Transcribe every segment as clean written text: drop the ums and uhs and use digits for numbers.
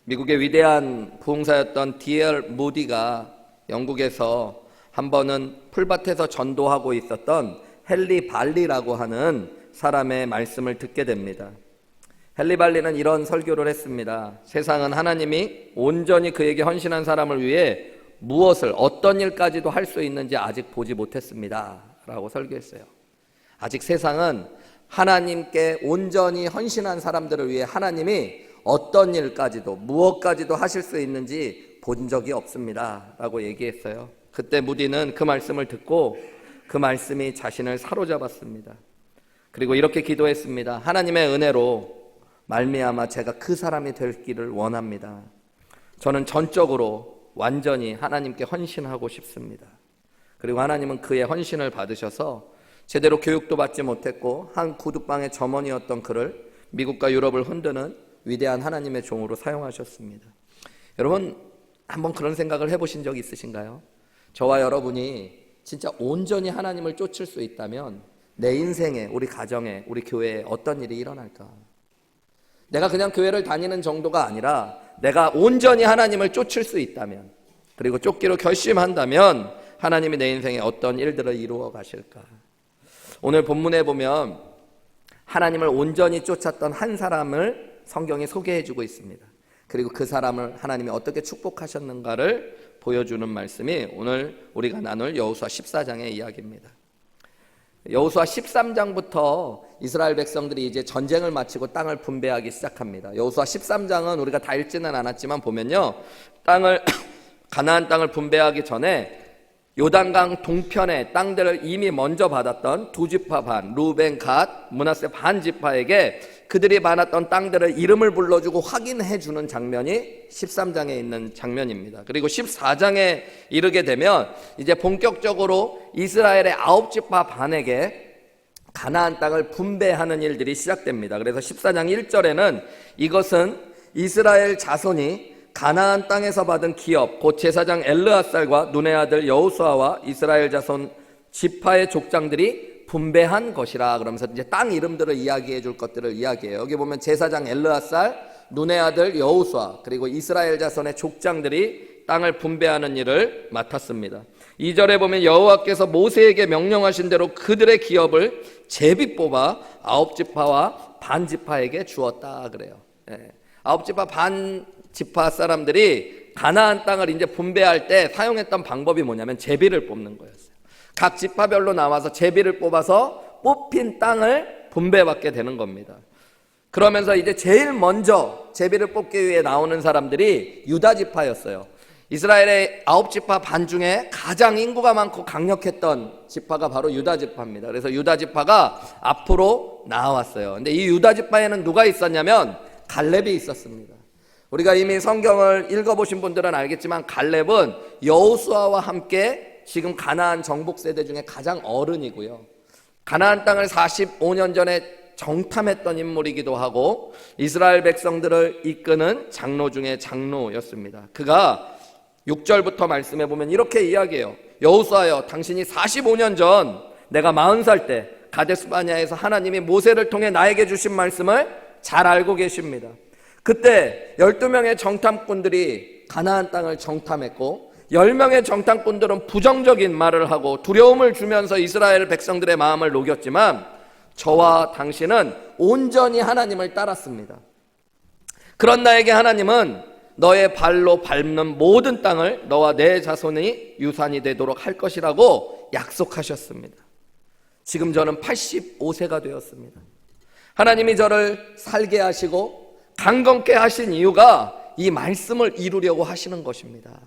미국의 위대한 부흥사였던 D.L. 무디가 영국에서 한 번은 풀밭에서 전도하고 있었던 헨리 발리라고 하는 사람의 말씀을 듣게 됩니다. 헨리 발리는 이런 설교를 했습니다. 세상은 하나님이 온전히 그에게 헌신한 사람을 위해 무엇을 어떤 일까지도 할 수 있는지 아직 보지 못했습니다 라고 설교했어요. 아직 세상은 하나님께 온전히 헌신한 사람들을 위해 하나님이 어떤 일까지도 무엇까지도 하실 수 있는지 본 적이 없습니다 라고 얘기했어요. 그때 무디는 그 말씀을 듣고 그 말씀이 자신을 사로잡았습니다. 그리고 이렇게 기도했습니다. 하나님의 은혜로 말미암아 제가 그 사람이 되기를 원합니다. 저는 전적으로 완전히 하나님께 헌신하고 싶습니다. 그리고 하나님은 그의 헌신을 받으셔서 제대로 교육도 받지 못했고 한 구두방의 점원이었던 그를 미국과 유럽을 흔드는 위대한 하나님의 종으로 사용하셨습니다. 여러분, 한번 그런 생각을 해보신 적 있으신가요? 저와 여러분이 진짜 온전히 하나님을 쫓을 수 있다면 내 인생에, 우리 가정에, 우리 교회에 어떤 일이 일어날까? 내가 그냥 교회를 다니는 정도가 아니라 내가 온전히 하나님을 쫓을 수 있다면, 그리고 쫓기로 결심한다면 하나님이 내 인생에 어떤 일들을 이루어 가실까? 오늘 본문에 보면 하나님을 온전히 쫓았던 한 사람을 성경이 소개해주고 있습니다. 그리고 그 사람을 하나님이 어떻게 축복하셨는가를 보여주는 말씀이 오늘 우리가 나눌 여호수아 14장의 이야기입니다. 여호수아 13장부터 이스라엘 백성들이 이제 전쟁을 마치고 땅을 분배하기 시작합니다. 여호수아 13장은 우리가 다 읽지는 않았지만 보면요, 가나안 땅을 분배하기 전에 요단강 동편의 땅들을 이미 먼저 받았던 두 지파 반, 루벤, 갓, 므낫세 반 지파에게 그들이 받았던 땅들을 이름을 불러주고 확인해 주는 장면이 13장에 있는 장면입니다. 그리고 14장에 이르게 되면 이제 본격적으로 이스라엘의 9지파 반에게 가나안 땅을 분배하는 일들이 시작됩니다. 그래서 14장 1절에는 이것은 이스라엘 자손이 가나안 땅에서 받은 기업, 곧 제사장 엘르앗살과 눈의 아들 여호수아와 이스라엘 자손 지파의 족장들이 분배한 것이라, 그러면서 이제 땅 이름들을 이야기해 줄 것들을 이야기해요. 여기 보면 제사장 엘르앗살, 눈의 아들 여호수아, 그리고 이스라엘 자손의 족장들이 땅을 분배하는 일을 맡았습니다. 2절에 보면 여호와께서 모세에게 명령하신 대로 그들의 기업을 제비 뽑아 9지파와 반 지파에게 주었다 그래요. 9지파 반 지파 사람들이 가나안 땅을 이제 분배할 때 사용했던 방법이 뭐냐면 제비를 뽑는 거였어요. 각 지파별로 나와서 제비를 뽑아서 뽑힌 땅을 분배받게 되는 겁니다. 그러면서 이제 제일 먼저 제비를 뽑기 위해 나오는 사람들이 유다 지파였어요. 이스라엘의 9지파 반 중에 가장 인구가 많고 강력했던 지파가 바로 유다 지파입니다. 그래서 유다 지파가 앞으로 나왔어요. 근데 이 유다 지파에는 누가 있었냐면 갈렙이 있었습니다. 우리가 이미 성경을 읽어보신 분들은 알겠지만 갈렙은 여호수아와 함께 지금 가나안 정복 세대 중에 가장 어른이고요, 가나안 땅을 45년 전에 정탐했던 인물이기도 하고 이스라엘 백성들을 이끄는 장로 중에 장로였습니다. 그가 6절부터 말씀해 보면 이렇게 이야기해요. 여호수아여, 당신이 45년 전 내가 40살 때 가데스 바네아에서 하나님이 모세를 통해 나에게 주신 말씀을 잘 알고 계십니다. 그때 12명의 정탐꾼들이 가나안 땅을 정탐했고 10명의 정탐꾼들은 부정적인 말을 하고 두려움을 주면서 이스라엘 백성들의 마음을 녹였지만 저와 당신은 온전히 하나님을 따랐습니다. 그런 나에게 하나님은 너의 발로 밟는 모든 땅을 너와 내 자손이 유산이 되도록 할 것이라고 약속하셨습니다. 지금 저는 85세가 되었습니다. 하나님이 저를 살게 하시고 강건케 하신 이유가 이 말씀을 이루려고 하시는 것입니다.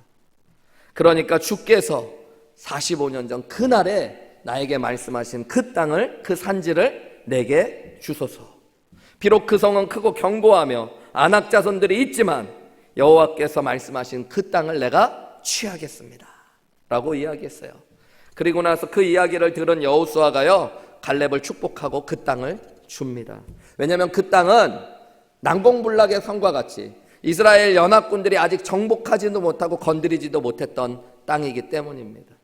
그러니까 주께서 45년 전 그날에 나에게 말씀하신 그 땅을, 그 산지를 내게 주소서. 비록 그 성은 크고 견고하며 아낙 자손들이 있지만 여호와께서 말씀하신 그 땅을 내가 취하겠습니다 라고 이야기했어요. 그리고 나서 그 이야기를 들은 여호수아가요, 갈렙을 축복하고 그 땅을 줍니다. 왜냐하면 그 땅은 난공불락의 성과 같이 이스라엘 연합군들이 아직 정복하지도 못하고 건드리지도 못했던 땅이기 때문입니다.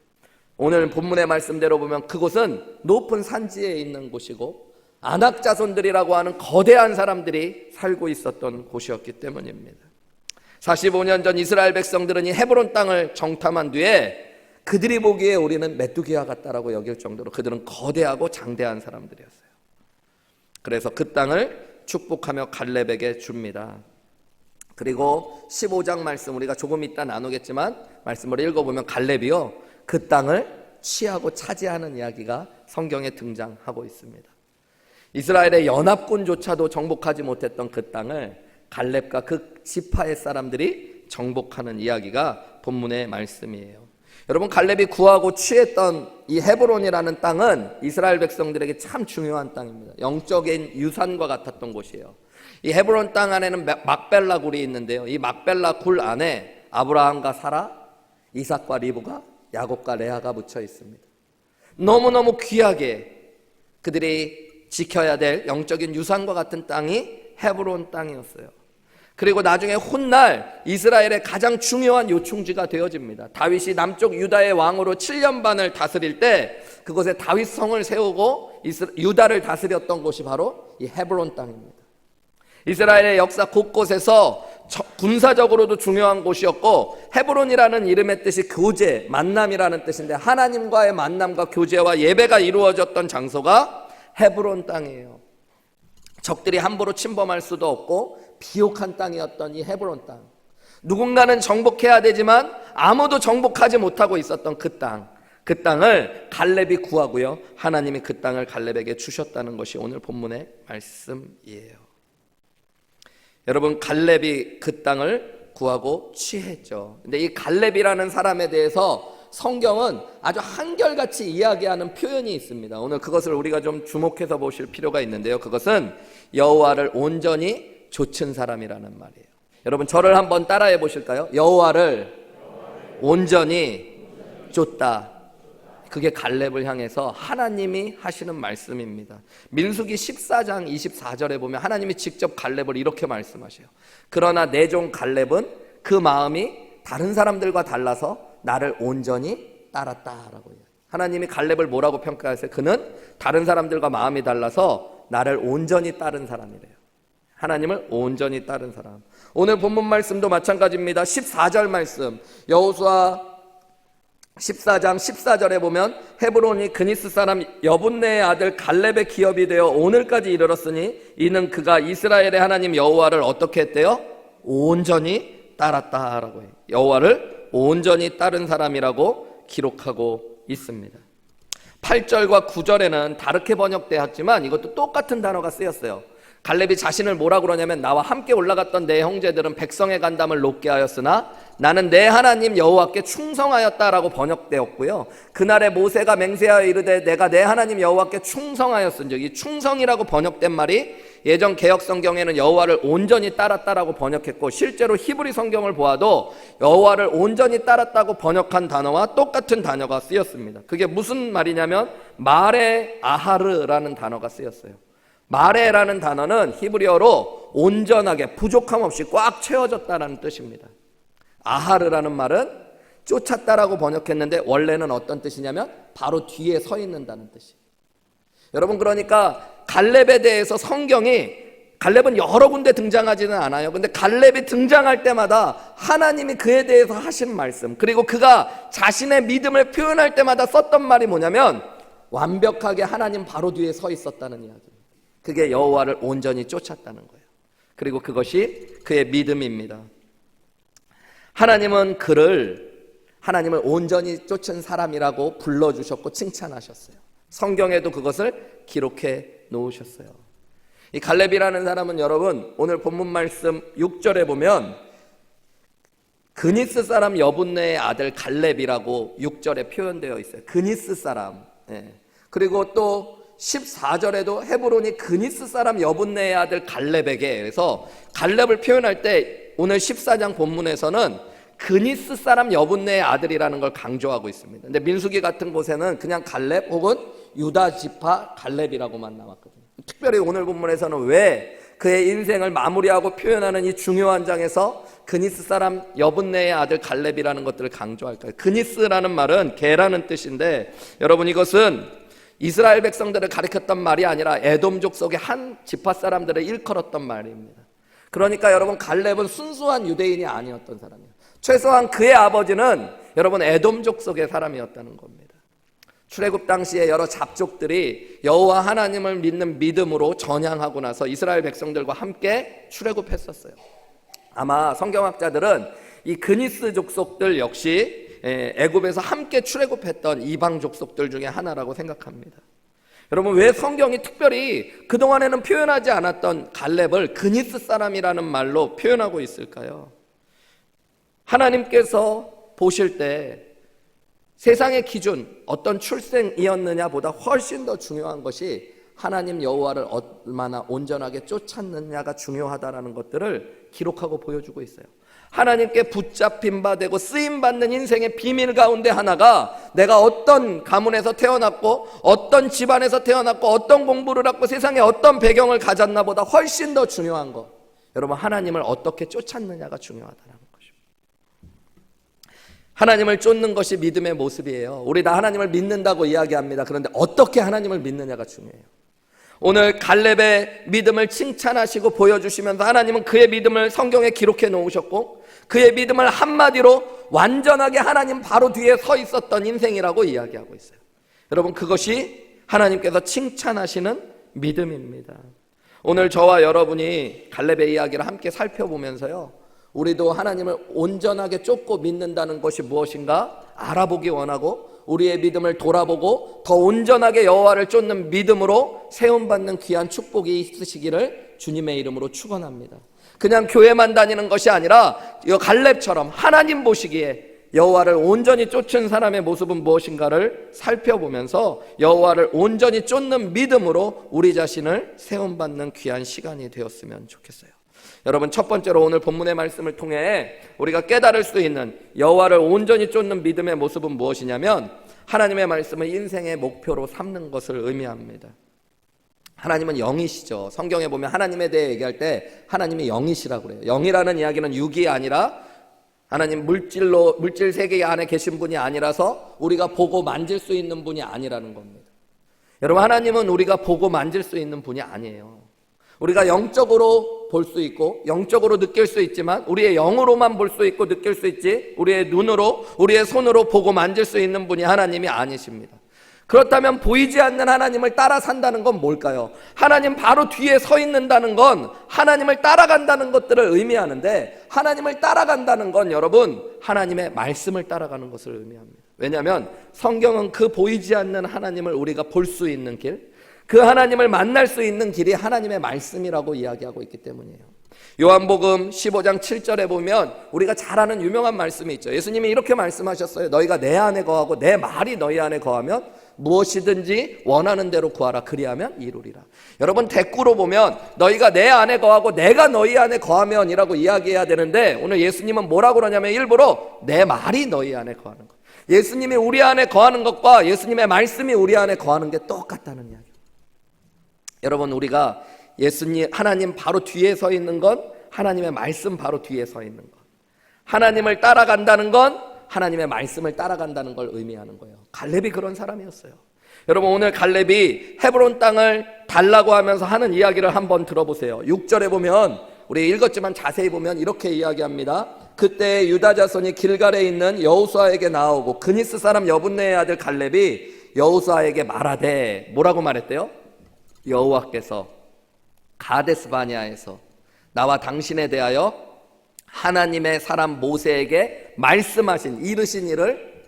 오늘 본문의 말씀대로 보면 그곳은 높은 산지에 있는 곳이고 아낙 자손들이라고 하는 거대한 사람들이 살고 있었던 곳이었기 때문입니다. 45년 전 이스라엘 백성들은 이 헤브론 땅을 정탐한 뒤에 그들이 보기에 우리는 메뚜기와 같다라고 여길 정도로 그들은 거대하고 장대한 사람들이었어요. 그래서 그 땅을 축복하며 갈렙에게 줍니다. 그리고 15장 말씀 우리가 조금 이따 나누겠지만 말씀을 읽어보면 갈렙이요 그 땅을 취하고 차지하는 이야기가 성경에 등장하고 있습니다. 이스라엘의 연합군조차도 정복하지 못했던 그 땅을 갈렙과 그 지파의 사람들이 정복하는 이야기가 본문의 말씀이에요. 여러분, 갈렙이 구하고 취했던 이 헤브론이라는 땅은 이스라엘 백성들에게 참 중요한 땅입니다. 영적인 유산과 같았던 곳이에요. 이 헤브론 땅 안에는 막벨라 굴이 있는데요, 이 막벨라 굴 안에 아브라함과 사라, 이삭과 리브가, 야곱과 레아가 묻혀 있습니다. 너무너무 귀하게 그들이 지켜야 될 영적인 유산과 같은 땅이 헤브론 땅이었어요. 그리고 나중에 훗날 이스라엘의 가장 중요한 요충지가 되어집니다. 다윗이 남쪽 유다의 왕으로 7년 반을 다스릴 때 그곳에 다윗성을 세우고 유다를 다스렸던 곳이 바로 이 헤브론 땅입니다. 이스라엘의 역사 곳곳에서 군사적으로도 중요한 곳이었고, 헤브론이라는 이름의 뜻이 교제, 만남이라는 뜻인데 하나님과의 만남과 교제와 예배가 이루어졌던 장소가 헤브론 땅이에요. 적들이 함부로 침범할 수도 없고 비옥한 땅이었던 이 헤브론 땅, 누군가는 정복해야 되지만 아무도 정복하지 못하고 있었던 그 땅을 갈렙이 구하고요, 하나님이 그 땅을 갈렙에게 주셨다는 것이 오늘 본문의 말씀이에요. 여러분, 갈렙이 그 땅을 구하고 취했죠. 근데 이 갈렙이라는 사람에 대해서 성경은 아주 한결같이 이야기하는 표현이 있습니다. 오늘 그것을 우리가 좀 주목해서 보실 필요가 있는데요, 그것은 여호와를 온전히 좇은 사람이라는 말이에요. 여러분, 저를 한번 따라해 보실까요? 여호와를 온전히 좇다. 그게 갈렙을 향해서 하나님이 하시는 말씀입니다. 민수기 14장 24절에 보면 하나님이 직접 갈렙을 이렇게 말씀하셔요. 그러나 내 종 갈렙은 그 마음이 다른 사람들과 달라서 나를 온전히 따랐다라고 해요. 하나님이 갈렙을 뭐라고 평가하세요? 그는 다른 사람들과 마음이 달라서 나를 온전히 따른 사람이래요. 하나님을 온전히 따른 사람. 오늘 본문 말씀도 마찬가지입니다. 14절 말씀, 여호수아 14장 14절에 보면 헤브론이 그니스 사람 여분네의 아들 갈렙의 기업이 되어 오늘까지 이르렀으니 이는 그가 이스라엘의 하나님 여호와를 어떻게 했대요? 온전히 따랐다라고 해요. 여호와를 온전히 따른 사람이라고 기록하고 있습니다. 8절과 9절에는 다르게 번역되었지만 이것도 똑같은 단어가 쓰였어요. 갈렙이 자신을 뭐라 그러냐면 나와 함께 올라갔던 내 형제들은 백성의 간담을 높게 하였으나 나는 내 하나님 여호와께 충성하였다라고 번역되었고요, 그날에 모세가 맹세하여 이르되 내가 내 하나님 여호와께 충성하였은즉, 이 충성이라고 번역된 말이 예전 개역 성경에는 여호와를 온전히 따랐다라고 번역했고, 실제로 히브리 성경을 보아도 여호와를 온전히 따랐다고 번역한 단어와 똑같은 단어가 쓰였습니다. 그게 무슨 말이냐면 마레 아하르라는 단어가 쓰였어요. 마레라는 단어는 히브리어로 온전하게 부족함 없이 꽉 채워졌다라는 뜻입니다. 아하르라는 말은 쫓았다라고 번역했는데 원래는 어떤 뜻이냐면 바로 뒤에 서 있는다는 뜻이에요. 여러분, 그러니까 갈렙에 대해서 갈렙은 여러 군데 등장하지는 않아요. 근데 갈렙이 등장할 때마다 하나님이 그에 대해서 하신 말씀, 그리고 그가 자신의 믿음을 표현할 때마다 썼던 말이 뭐냐면 완벽하게 하나님 바로 뒤에 서 있었다는 이야기입니다. 그게 여호와를 온전히 쫓았다는 거예요. 그리고 그것이 그의 믿음입니다. 하나님은 하나님을 온전히 쫓은 사람이라고 불러주셨고 칭찬하셨어요. 성경에도 그것을 기록해 놓으셨어요. 이 갈렙이라는 사람은 여러분, 오늘 본문 말씀 6절에 보면 그니스 사람 여분네의 아들 갈렙이라고 6절에 표현되어 있어요. 그니스 사람. 그리고 또 14절에도 헤브론이 그니스 사람 여분네의 아들 갈렙에게, 그래서 갈렙을 표현할 때 오늘 14장 본문에서는 그니스 사람 여분네의 아들이라는 걸 강조하고 있습니다. 근데 민수기 같은 곳에는 그냥 갈렙 혹은 유다 지파 갈렙이라고만 나왔거든요. 특별히 오늘 본문에서는 왜 그의 인생을 마무리하고 표현하는 이 중요한 장에서 그니스 사람 여분네의 아들 갈렙이라는 것들을 강조할까요? 그니스라는 말은 개라는 뜻인데, 여러분, 이것은 이스라엘 백성들을 가리켰던 말이 아니라 에돔족 속의 한 지파 사람들을 일컬었던 말입니다. 그러니까 여러분, 갈렙은 순수한 유대인이 아니었던 사람이에요. 최소한 그의 아버지는 여러분 에돔족 속의 사람이었다는 겁니다. 출애굽 당시에 여러 잡족들이 여호와 하나님을 믿는 믿음으로 전향하고 나서 이스라엘 백성들과 함께 출애굽했었어요. 아마 성경학자들은 이 그니스 족속들 역시 애굽에서 함께 출애굽했던 이방 족속들 중에 하나라고 생각합니다. 여러분, 왜 성경이 특별히 그동안에는 표현하지 않았던 갈렙을 그니스 사람이라는 말로 표현하고 있을까요? 하나님께서 보실 때 세상의 기준, 어떤 출생이었느냐보다 훨씬 더 중요한 것이 하나님 여호와를 얼마나 온전하게 쫓았느냐가 중요하다는 것들을 기록하고 보여주고 있어요. 하나님께 붙잡힌 바 되고 쓰임받는 인생의 비밀 가운데 하나가 내가 어떤 가문에서 태어났고 어떤 집안에서 태어났고 어떤 공부를 했고 세상에 어떤 배경을 가졌나 보다 훨씬 더 중요한 것, 여러분, 하나님을 어떻게 쫓았느냐가 중요하다는 것입니다. 하나님을 쫓는 것이 믿음의 모습이에요. 우리 다 하나님을 믿는다고 이야기합니다. 그런데 어떻게 하나님을 믿느냐가 중요해요. 오늘 갈렙의 믿음을 칭찬하시고 보여주시면서 하나님은 그의 믿음을 성경에 기록해 놓으셨고 그의 믿음을 한마디로 완전하게 하나님 바로 뒤에 서 있었던 인생이라고 이야기하고 있어요. 여러분, 그것이 하나님께서 칭찬하시는 믿음입니다. 오늘 저와 여러분이 갈렙의 이야기를 함께 살펴보면서요, 우리도 하나님을 온전하게 쫓고 믿는다는 것이 무엇인가 알아보기 원하고 우리의 믿음을 돌아보고 더 온전하게 여호와를 쫓는 믿음으로 세움받는 귀한 축복이 있으시기를 주님의 이름으로 축원합니다. 그냥 교회만 다니는 것이 아니라 이 갈렙처럼 하나님 보시기에 여호와를 온전히 쫓은 사람의 모습은 무엇인가를 살펴보면서 여호와를 온전히 쫓는 믿음으로 우리 자신을 세움받는 귀한 시간이 되었으면 좋겠어요. 여러분, 첫 번째로 오늘 본문의 말씀을 통해 우리가 깨달을 수 있는 여호와를 온전히 쫓는 믿음의 모습은 무엇이냐면 하나님의 말씀을 인생의 목표로 삼는 것을 의미합니다. 하나님은 영이시죠. 성경에 보면 하나님에 대해 얘기할 때 하나님이 영이시라고 그래요. 영이라는 이야기는 육이 아니라 하나님 물질 세계 안에 계신 분이 아니라서 우리가 보고 만질 수 있는 분이 아니라는 겁니다. 여러분, 하나님은 우리가 보고 만질 수 있는 분이 아니에요. 우리가 영적으로 볼 수 있고 영적으로 느낄 수 있지만 우리의 영으로만 볼 수 있고 느낄 수 있지 우리의 눈으로 우리의 손으로 보고 만질 수 있는 분이 하나님이 아니십니다. 그렇다면 보이지 않는 하나님을 따라 산다는 건 뭘까요? 하나님 바로 뒤에 서 있는다는 건 하나님을 따라간다는 것들을 의미하는데, 하나님을 따라간다는 건 여러분 하나님의 말씀을 따라가는 것을 의미합니다. 왜냐하면 성경은 그 보이지 않는 하나님을 우리가 볼 수 있는 길, 그 하나님을 만날 수 있는 길이 하나님의 말씀이라고 이야기하고 있기 때문이에요. 요한복음 15장 7절에 보면 우리가 잘 아는 유명한 말씀이 있죠. 예수님이 이렇게 말씀하셨어요. 너희가 내 안에 거하고 내 말이 너희 안에 거하면 무엇이든지 원하는 대로 구하라. 그리하면 이루리라. 여러분, 대꾸로 보면 너희가 내 안에 거하고 내가 너희 안에 거하면 이라고 이야기해야 되는데, 오늘 예수님은 뭐라고 그러냐면 일부러 내 말이 너희 안에 거하는 것, 예수님이 우리 안에 거하는 것과 예수님의 말씀이 우리 안에 거하는 게 똑같다는 이야기예요. 여러분, 우리가 예수님, 하나님 바로 뒤에 서 있는 건 하나님의 말씀 바로 뒤에 서 있는 것, 하나님을 따라간다는 건 하나님의 말씀을 따라간다는 걸 의미하는 거예요. 갈렙이 그런 사람이었어요. 여러분, 오늘 갈렙이 헤브론 땅을 달라고 하면서 하는 이야기를 한번 들어보세요. 6절에 보면, 우리 읽었지만 자세히 보면 이렇게 이야기합니다. 그때 유다 자손이 길갈에 있는 여호수아에게 나오고 그니스 사람 여분네의 아들 갈렙이 여호수아에게 말하되, 뭐라고 말했대요? 여호와께서 가데스 바네아에서 나와 당신에 대하여 하나님의 사람 모세에게 말씀하신, 이르신 일을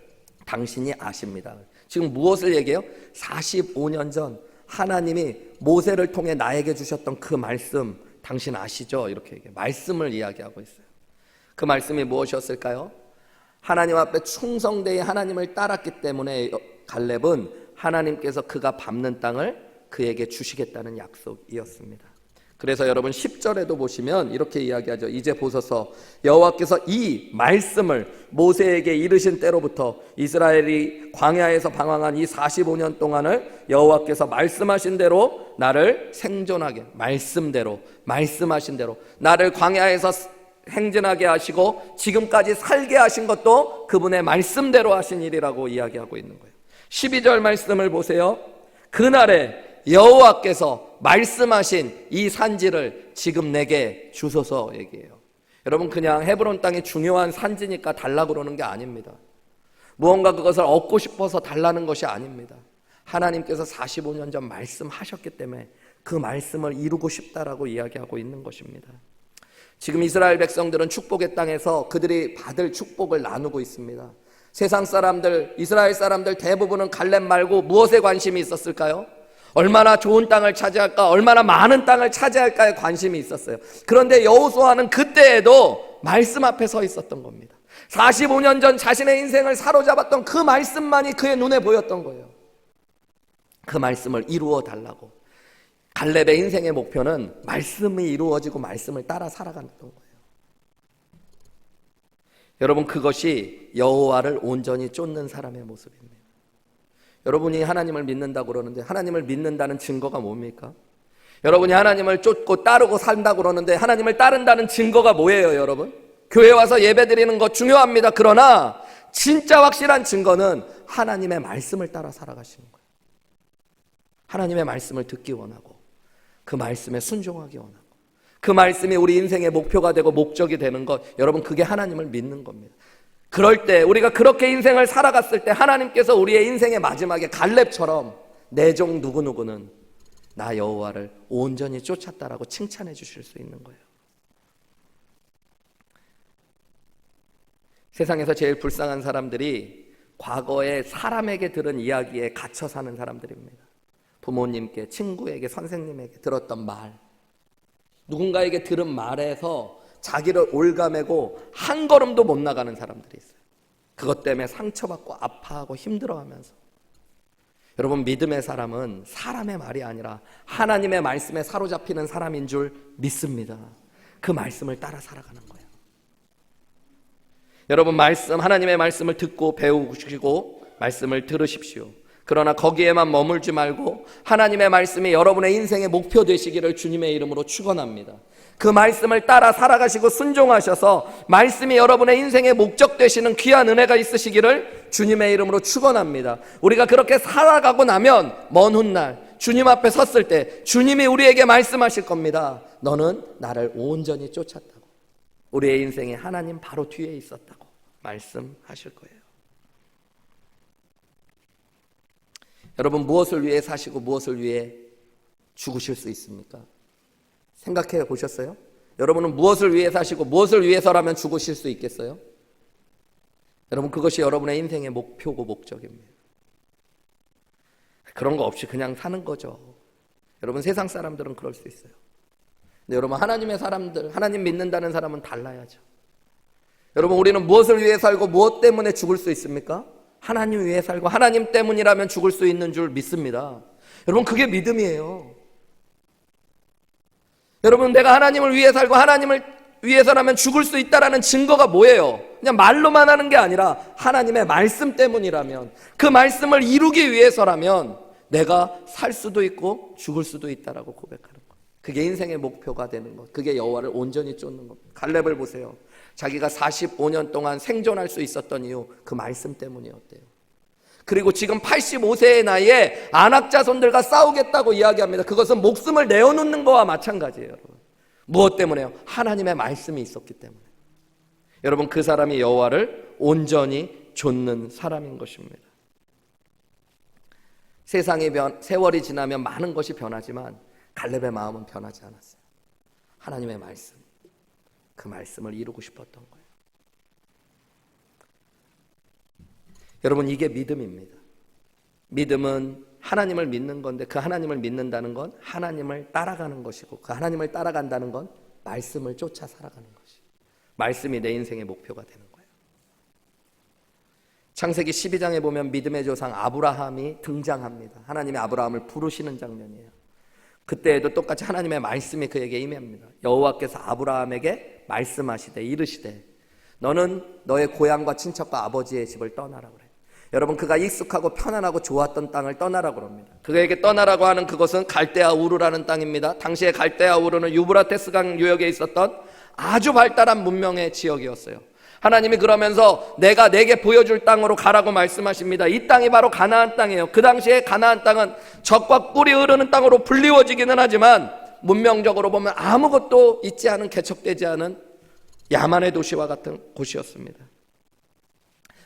당신이 아십니다. 지금 무엇을 얘기해요? 45년 전 하나님이 모세를 통해 나에게 주셨던 그 말씀 당신 아시죠? 이렇게 얘기해요. 말씀을 이야기하고 있어요. 그 말씀이 무엇이었을까요? 하나님 앞에 충성되이 하나님을 따랐기 때문에 갈렙은 하나님께서 그가 밟는 땅을 그에게 주시겠다는 약속이었습니다. 그래서 여러분 10절에도 보시면 이렇게 이야기하죠. 이제 보소서, 여호와께서 이 말씀을 모세에게 이르신 때로부터 이스라엘이 광야에서 방황한 이 45년 동안을 여호와께서 말씀하신 대로 나를 생존하게, 말씀대로 말씀하신 대로 나를 광야에서 행진하게 하시고 지금까지 살게 하신 것도 그분의 말씀대로 하신 일이라고 이야기하고 있는 거예요. 12절 말씀을 보세요. 그날에 여호와께서 말씀하신 이 산지를 지금 내게 주소서 얘기해요. 여러분, 그냥 헤브론 땅이 중요한 산지니까 달라고 그러는 게 아닙니다. 무언가 그것을 얻고 싶어서 달라는 것이 아닙니다. 하나님께서 45년 전 말씀하셨기 때문에 그 말씀을 이루고 싶다라고 이야기하고 있는 것입니다. 지금 이스라엘 백성들은 축복의 땅에서 그들이 받을 축복을 나누고 있습니다. 세상 사람들, 이스라엘 사람들 대부분은 갈렙 말고 무엇에 관심이 있었을까요? 얼마나 좋은 땅을 차지할까, 얼마나 많은 땅을 차지할까에 관심이 있었어요. 그런데 여호수아는 그때에도 말씀 앞에 서 있었던 겁니다. 45년 전 자신의 인생을 사로잡았던 그 말씀만이 그의 눈에 보였던 거예요. 그 말씀을 이루어 달라고. 갈렙의 인생의 목표는 말씀이 이루어지고 말씀을 따라 살아가는 거예요. 여러분, 그것이 여호와를 온전히 쫓는 사람의 모습입니다. 여러분이 하나님을 믿는다고 그러는데 하나님을 믿는다는 증거가 뭡니까? 여러분이 하나님을 쫓고 따르고 산다고 그러는데 하나님을 따른다는 증거가 뭐예요, 여러분? 교회 와서 예배 드리는 것 중요합니다. 그러나 진짜 확실한 증거는 하나님의 말씀을 따라 살아가시는 거예요. 하나님의 말씀을 듣기 원하고 그 말씀에 순종하기 원하고 그 말씀이 우리 인생의 목표가 되고 목적이 되는 것, 여러분, 그게 하나님을 믿는 겁니다. 그럴 때, 우리가 그렇게 인생을 살아갔을 때 하나님께서 우리의 인생의 마지막에 갈렙처럼 내 종 누구누구는 나 여호와를 온전히 쫓았다라고 칭찬해 주실 수 있는 거예요. 세상에서 제일 불쌍한 사람들이 과거에 사람에게 들은 이야기에 갇혀 사는 사람들입니다. 부모님께, 친구에게, 선생님에게 들었던 말, 누군가에게 들은 말에서 자기를 올가매고 한 걸음도 못 나가는 사람들이 있어요. 그것 때문에 상처받고 아파하고 힘들어하면서. 여러분, 믿음의 사람은 사람의 말이 아니라 하나님의 말씀에 사로잡히는 사람인 줄 믿습니다. 그 말씀을 따라 살아가는 거예요. 여러분, 하나님의 말씀을 듣고 배우시고 말씀을 들으십시오. 그러나 거기에만 머물지 말고 하나님의 말씀이 여러분의 인생의 목표 되시기를 주님의 이름으로 축원합니다. 그 말씀을 따라 살아가시고 순종하셔서 말씀이 여러분의 인생의 목적 되시는 귀한 은혜가 있으시기를 주님의 이름으로 축원합니다. 우리가 그렇게 살아가고 나면 먼 훗날 주님 앞에 섰을 때 주님이 우리에게 말씀하실 겁니다. 너는 나를 온전히 쫓았다고. 우리의 인생에 하나님 바로 뒤에 있었다고 말씀하실 거예요. 여러분, 무엇을 위해 사시고 무엇을 위해 죽으실 수 있습니까? 생각해 보셨어요? 여러분은 무엇을 위해 사시고 무엇을 위해서라면 죽으실 수 있겠어요? 여러분, 그것이 여러분의 인생의 목표고 목적입니다. 그런 거 없이 그냥 사는 거죠. 여러분, 세상 사람들은 그럴 수 있어요. 근데 여러분, 하나님의 사람들, 하나님 믿는다는 사람은 달라야죠. 여러분, 우리는 무엇을 위해 살고 무엇 때문에 죽을 수 있습니까? 하나님 위해 살고 하나님 때문이라면 죽을 수 있는 줄 믿습니다. 여러분, 그게 믿음이에요. 여러분, 내가 하나님을 위해 살고 하나님을 위해서라면 죽을 수 있다라는 증거가 뭐예요? 그냥 말로만 하는 게 아니라 하나님의 말씀 때문이라면, 그 말씀을 이루기 위해서라면 내가 살 수도 있고 죽을 수도 있다라고 고백하는 것. 그게 인생의 목표가 되는 것. 그게 여호와를 온전히 쫓는 것. 갈렙을 보세요. 자기가 45년 동안 생존할 수 있었던 이유, 그 말씀 때문이었대요. 그리고 지금 85세의 나이에 안악 자손들과 싸우겠다고 이야기합니다. 그것은 목숨을 내어놓는 거와 마찬가지예요, 여러분. 무엇 때문에요? 하나님의 말씀이 있었기 때문에. 여러분, 그 사람이 여호와를 온전히 좇는 사람인 것입니다. 세월이 지나면 많은 것이 변하지만 갈렙의 마음은 변하지 않았어요. 하나님의 말씀, 그 말씀을 이루고 싶었던 거예요. 여러분, 이게 믿음입니다. 믿음은 하나님을 믿는 건데, 그 하나님을 믿는다는 건 하나님을 따라가는 것이고, 그 하나님을 따라간다는 건 말씀을 쫓아 살아가는 것이, 말씀이 내 인생의 목표가 되는 거예요. 창세기 12장에 보면 믿음의 조상 아브라함이 등장합니다. 하나님이 아브라함을 부르시는 장면이에요. 그때에도 똑같이 하나님의 말씀이 그에게 임합니다. 여호와께서 아브라함에게 말씀하시되 이르시되 너는 너의 고향과 친척과 아버지의 집을 떠나라 그래요. 여러분, 그가 익숙하고 편안하고 좋았던 땅을 떠나라 그럽니다. 그에게 떠나라고 하는 그것은 갈대아 우르라는 땅입니다. 당시에 갈대아 우르는 유브라테스 강 유역에 있었던 아주 발달한 문명의 지역이었어요. 하나님이 그러면서 내가 내게 보여줄 땅으로 가라고 말씀하십니다. 이 땅이 바로 가나안 땅이에요. 그 당시에 가나안 땅은 젖과 꿀이 흐르는 땅으로 불리워지기는 하지만 문명적으로 보면 아무것도 있지 않은, 개척되지 않은 야만의 도시와 같은 곳이었습니다.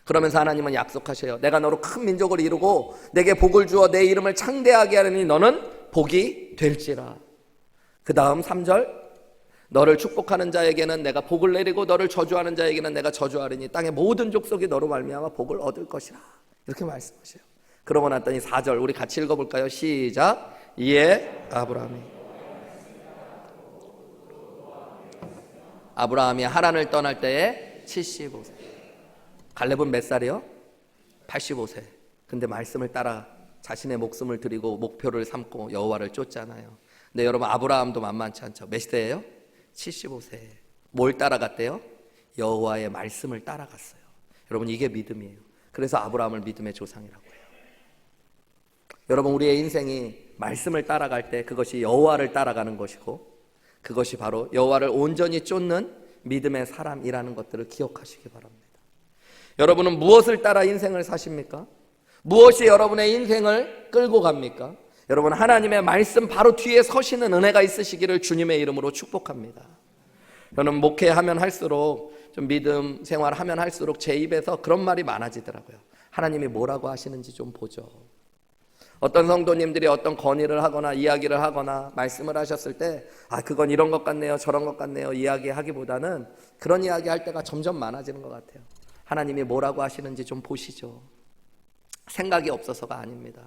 그러면서 하나님은 약속하셔요. 내가 너로 큰 민족을 이루고 내게 복을 주어 내 이름을 창대하게 하려니 너는 복이 될지라. 그 다음 3절, 너를 축복하는 자에게는 내가 복을 내리고 너를 저주하는 자에게는 내가 저주하리니 땅의 모든 족속이 너로 말미암아 복을 얻을 것이라. 이렇게 말씀하셔요. 그러고 났더니 4절 우리 같이 읽어볼까요? 시작. 이에 아브라함이 하란을 떠날 때에 75세. 갈렙은 몇 살이요? 85세. 근데 말씀을 따라 자신의 목숨을 드리고 목표를 삼고 여호와를 쫓잖아요. 근데 여러분, 아브라함도 만만치 않죠. 몇 세예요? 75세. 뭘 따라갔대요? 여호와의 말씀을 따라갔어요. 여러분, 이게 믿음이에요. 그래서 아브라함을 믿음의 조상이라고 해요. 여러분, 우리의 인생이 말씀을 따라갈 때 그것이 여호와를 따라가는 것이고, 그것이 바로 여호와를 온전히 쫓는 믿음의 사람이라는 것들을 기억하시기 바랍니다. 여러분은 무엇을 따라 인생을 사십니까? 무엇이 여러분의 인생을 끌고 갑니까? 여러분, 하나님의 말씀 바로 뒤에 서시는 은혜가 있으시기를 주님의 이름으로 축복합니다. 저는 목회하면 할수록, 좀 믿음 생활하면 할수록 제 입에서 그런 말이 많아지더라고요. 하나님이 뭐라고 하시는지 좀 보죠. 어떤 성도님들이 어떤 건의를 하거나 이야기를 하거나 말씀을 하셨을 때, 그건 이런 것 같네요, 저런 것 같네요 이야기하기보다는 그런 이야기 할 때가 점점 많아지는 것 같아요. 하나님이 뭐라고 하시는지 좀 보시죠. 생각이 없어서가 아닙니다.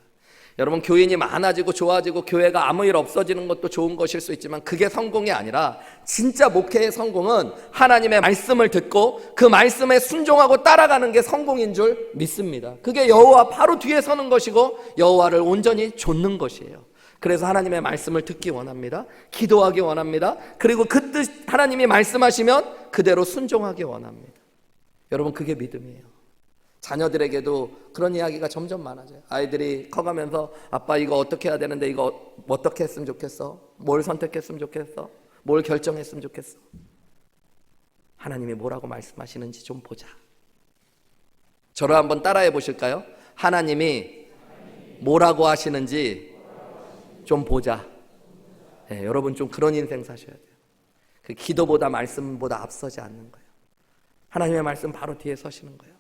여러분, 교인이 많아지고 좋아지고 교회가 아무 일 없어지는 것도 좋은 것일 수 있지만 그게 성공이 아니라, 진짜 목회의 성공은 하나님의 말씀을 듣고 그 말씀에 순종하고 따라가는 게 성공인 줄 믿습니다. 그게 여호와 바로 뒤에 서는 것이고 여호와를 온전히 좇는 것이에요. 그래서 하나님의 말씀을 듣기 원합니다. 기도하기 원합니다. 그리고 그 뜻, 하나님이 말씀하시면 그대로 순종하기 원합니다. 여러분, 그게 믿음이에요. 자녀들에게도 그런 이야기가 점점 많아져요. 아이들이 커가면서 아빠 이거 어떻게 해야 되는데 이거 어떻게 했으면 좋겠어? 뭘 선택했으면 좋겠어? 뭘 결정했으면 좋겠어? 하나님이 뭐라고 말씀하시는지 좀 보자. 저를 한번 따라해 보실까요? 하나님이 뭐라고 하시는지 좀 보자. 네, 여러분 좀 그런 인생 사셔야 돼요. 그 기도보다 말씀보다 앞서지 않는 거예요. 하나님의 말씀 바로 뒤에 서시는 거예요.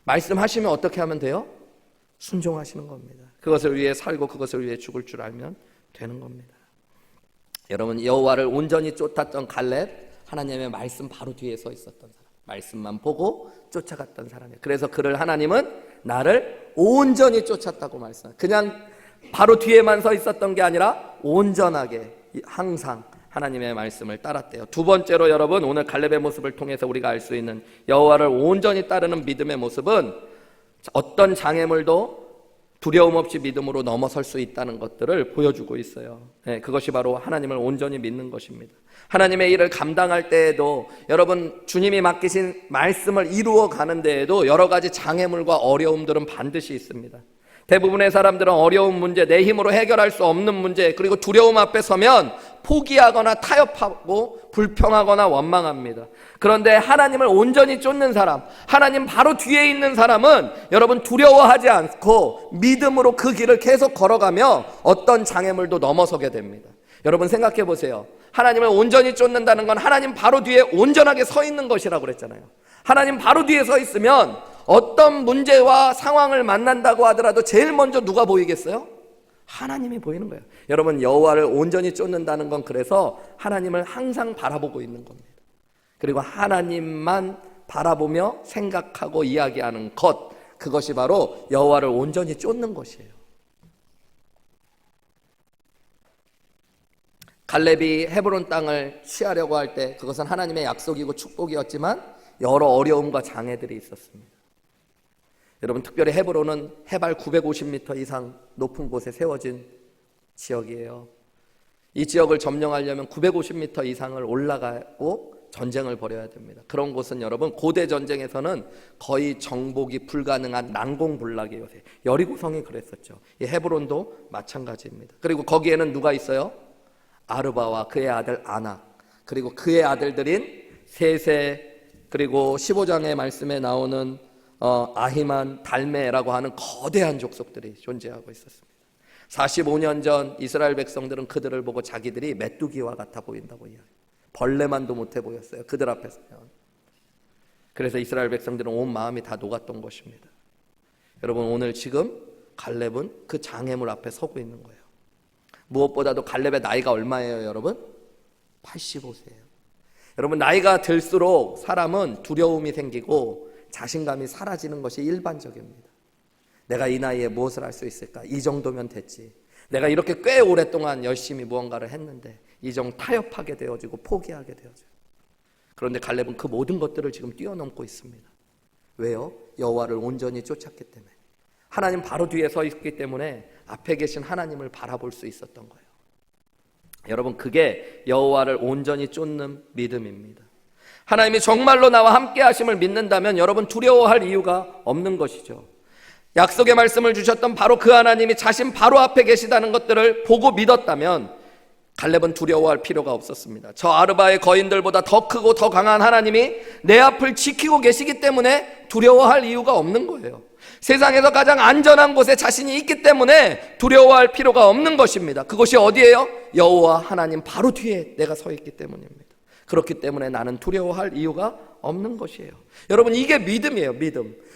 말씀하시면 어떻게 하면 돼요? 순종하시는 겁니다. 그것을 위해 살고 그것을 위해 죽을 줄 알면 되는 겁니다. 여러분, 여호와를 온전히 쫓았던 갈렙, 하나님의 말씀 바로 뒤에 서 있었던 사람, 말씀만 보고 쫓아갔던 사람이에요. 그래서 그를 하나님은 나를 온전히 쫓았다고 말씀해요. 그냥 바로 뒤에만 서 있었던 게 아니라 온전하게 항상 하나님의 말씀을 따랐대요. 두 번째로 여러분, 오늘 갈렙의 모습을 통해서 우리가 알 수 있는 여호와를 온전히 따르는 믿음의 모습은 어떤 장애물도 두려움 없이 믿음으로 넘어설 수 있다는 것들을 보여주고 있어요. 네, 그것이 바로 하나님을 온전히 믿는 것입니다. 하나님의 일을 감당할 때에도, 여러분 주님이 맡기신 말씀을 이루어 가는 데에도 여러 가지 장애물과 어려움들은 반드시 있습니다. 대부분의 사람들은 어려운 문제, 내 힘으로 해결할 수 없는 문제, 그리고 두려움 앞에 서면 포기하거나 타협하고 불평하거나 원망합니다. 그런데 하나님을 온전히 쫓는 사람, 하나님 바로 뒤에 있는 사람은 여러분 두려워하지 않고 믿음으로 그 길을 계속 걸어가며 어떤 장애물도 넘어서게 됩니다. 여러분 생각해 보세요. 하나님을 온전히 쫓는다는 건 하나님 바로 뒤에 온전하게 서 있는 것이라고 그랬잖아요. 하나님 바로 뒤에 서 있으면 어떤 문제와 상황을 만난다고 하더라도 제일 먼저 누가 보이겠어요? 하나님이 보이는 거예요. 여러분, 여호와를 온전히 쫓는다는 건 그래서 하나님을 항상 바라보고 있는 겁니다. 그리고 하나님만 바라보며 생각하고 이야기하는 것, 그것이 바로 여호와를 온전히 쫓는 것이에요. 갈렙이 헤브론 땅을 취하려고 할 때 그것은 하나님의 약속이고 축복이었지만 여러 어려움과 장애들이 있었습니다. 여러분, 특별히 헤브론은 해발 950m 이상 높은 곳에 세워진 지역이에요. 이 지역을 점령하려면 950m 이상을 올라가고 전쟁을 벌여야 됩니다. 그런 곳은 여러분 고대 전쟁에서는 거의 정복이 불가능한 난공불락의 요새, 여리고성이 그랬었죠. 이 헤브론도 마찬가지입니다. 그리고 거기에는 누가 있어요? 아르바와 그의 아들 아낙, 그리고 그의 아들들인 셋의 그리고 15장의 말씀에 나오는 아히만, 달메라고 하는 거대한 족속들이 존재하고 있었습니다. 45년 전 이스라엘 백성들은 그들을 보고 자기들이 메뚜기와 같아 보인다고 이야기해요. 벌레만도 못해 보였어요, 그들 앞에서는. 그래서 이스라엘 백성들은 온 마음이 다 녹았던 것입니다. 여러분, 오늘 지금 갈렙은 그 장애물 앞에 서고 있는 거예요. 무엇보다도 갈렙의 나이가 얼마예요, 여러분? 85세예요. 여러분, 나이가 들수록 사람은 두려움이 생기고 자신감이 사라지는 것이 일반적입니다. 내가 이 나이에 무엇을 할 수 있을까? 이 정도면 됐지. 내가 이렇게 꽤 오랫동안 열심히 무언가를 했는데 이 정도 타협하게 되어지고 포기하게 되어져요. 그런데 갈렙은 그 모든 것들을 지금 뛰어넘고 있습니다. 왜요? 여호와를 온전히 쫓았기 때문에. 하나님 바로 뒤에 서 있기 때문에 앞에 계신 하나님을 바라볼 수 있었던 거예요. 여러분, 그게 여호와를 온전히 쫓는 믿음입니다. 하나님이 정말로 나와 함께 하심을 믿는다면 여러분, 두려워할 이유가 없는 것이죠. 약속의 말씀을 주셨던 바로 그 하나님이 자신 바로 앞에 계시다는 것들을 보고 믿었다면 갈렙은 두려워할 필요가 없었습니다. 저 아르바의 거인들보다 더 크고 더 강한 하나님이 내 앞을 지키고 계시기 때문에 두려워할 이유가 없는 거예요. 세상에서 가장 안전한 곳에 자신이 있기 때문에 두려워할 필요가 없는 것입니다. 그것이 어디예요? 여호와 하나님 바로 뒤에 내가 서 있기 때문입니다. 그렇기 때문에 나는 두려워할 이유가 없는 것이에요. 여러분, 이게 믿음이에요.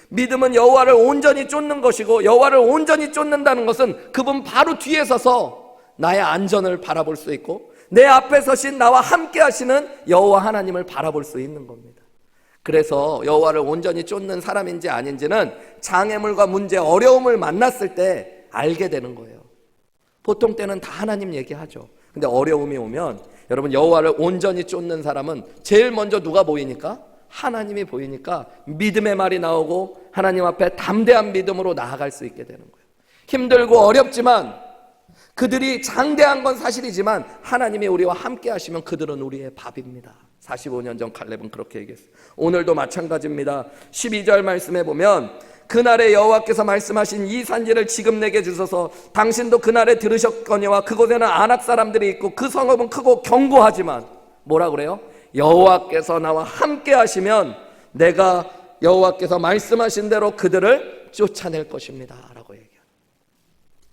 믿음은 여호와를 온전히 쫓는 것이고, 여호와를 온전히 쫓는다는 것은 그분 바로 뒤에 서서 나의 안전을 바라볼 수 있고 내 앞에 서신 나와 함께 하시는 여호와 하나님을 바라볼 수 있는 겁니다. 그래서 여호와를 온전히 쫓는 사람인지 아닌지는 장애물과 문제, 어려움을 만났을 때 알게 되는 거예요. 보통 때는 다 하나님 얘기하죠. 근데 어려움이 오면 여러분, 여호와를 온전히 쫓는 사람은 제일 먼저 누가 보이니까? 하나님이 보이니까 믿음의 말이 나오고 하나님 앞에 담대한 믿음으로 나아갈 수 있게 되는 거예요. 힘들고 어렵지만, 그들이 장대한 건 사실이지만 하나님이 우리와 함께 하시면 그들은 우리의 밥입니다. 45년 전 갈렙은 그렇게 얘기했어요. 오늘도 마찬가지입니다. 12절 말씀에 보면 그날에 여호와께서 말씀하신 이 산지를 지금 내게 주소서. 당신도 그날에 들으셨거니와 그곳에는 아낙 사람들이 있고 그 성읍은 크고 견고하지만, 뭐라 그래요? 여호와께서 나와 함께 하시면 내가 여호와께서 말씀하신 대로 그들을 쫓아낼 것입니다 라고 얘기해요.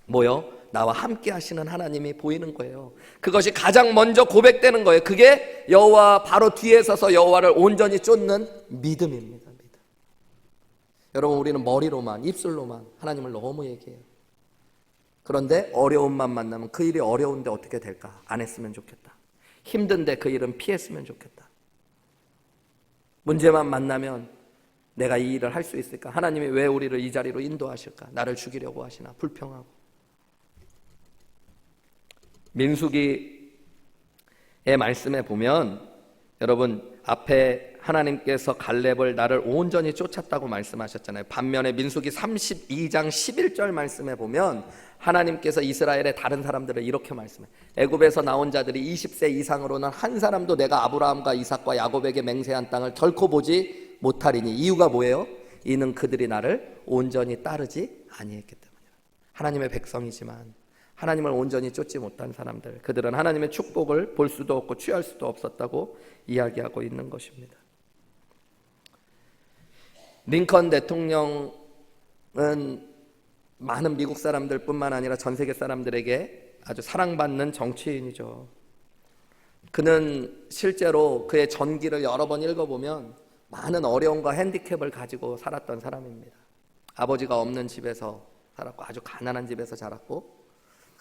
뭐요? 나와 함께 하시는 하나님이 보이는 거예요. 그것이 가장 먼저 고백되는 거예요. 그게 여호와 바로 뒤에 서서 여호와를 온전히 쫓는 믿음입니다. 여러분, 우리는 머리로만, 입술로만 하나님을 너무 얘기해요. 그런데 어려움만 만나면 그 일이 어려운데 어떻게 될까? 안 했으면 좋겠다. 힘든데 그 일은 피했으면 좋겠다. 문제만 만나면 내가 이 일을 할 수 있을까? 하나님이 왜 우리를 이 자리로 인도하실까? 나를 죽이려고 하시나? 불평하고. 민수기의 말씀에 보면 여러분, 앞에 하나님께서 갈렙을 나를 온전히 쫓았다고 말씀하셨잖아요. 반면에 민수기 32장 11절 말씀에 보면 하나님께서 이스라엘의 다른 사람들을 이렇게 말씀해요. 애굽에서 나온 자들이 20세 이상으로는 한 사람도 내가 아브라함과 이삭과 야곱에게 맹세한 땅을 결코 보지 못하리니. 이유가 뭐예요? 이는 그들이 나를 온전히 따르지 아니했기 때문이라. 하나님의 백성이지만 하나님을 온전히 쫓지 못한 사람들, 그들은 하나님의 축복을 볼 수도 없고 취할 수도 없었다고 이야기하고 있는 것입니다. 링컨 대통령은 많은 미국 사람들 뿐만 아니라 전 세계 사람들에게 아주 사랑받는 정치인이죠. 그는 실제로 그의 전기를 여러 번 읽어보면 많은 어려움과 핸디캡을 가지고 살았던 사람입니다. 아버지가 없는 집에서 살았고 아주 가난한 집에서 자랐고,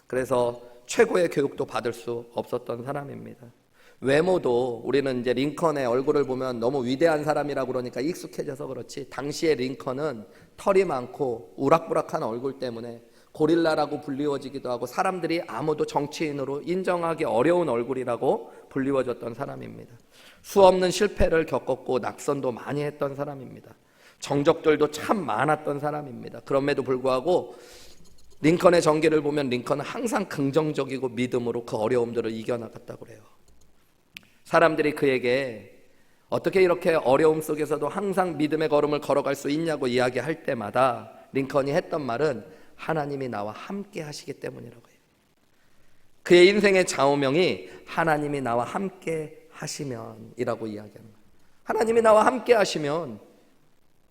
그래서 최고의 교육도 받을 수 없었던 사람입니다. 외모도 우리는 이제 링컨의 얼굴을 보면 너무 위대한 사람이라고 그러니까 익숙해져서 그렇지, 당시의 링컨은 털이 많고 우락부락한 얼굴 때문에 고릴라라고 불리워지기도 하고 사람들이 아무도 정치인으로 인정하기 어려운 얼굴이라고 불리워졌던 사람입니다. 수없는 실패를 겪었고 낙선도 많이 했던 사람입니다. 정적들도 참 많았던 사람입니다. 그럼에도 불구하고 링컨의 전기를 보면 링컨은 항상 긍정적이고 믿음으로 그 어려움들을 이겨나갔다고 그래요. 사람들이 그에게 어떻게 이렇게 어려움 속에서도 항상 믿음의 걸음을 걸어갈 수 있냐고 이야기할 때마다 링컨이 했던 말은 하나님이 나와 함께 하시기 때문이라고 해요. 그의 인생의 좌우명이 하나님이 나와 함께 하시면 이라고 이야기하는 거예요. 하나님이 나와 함께 하시면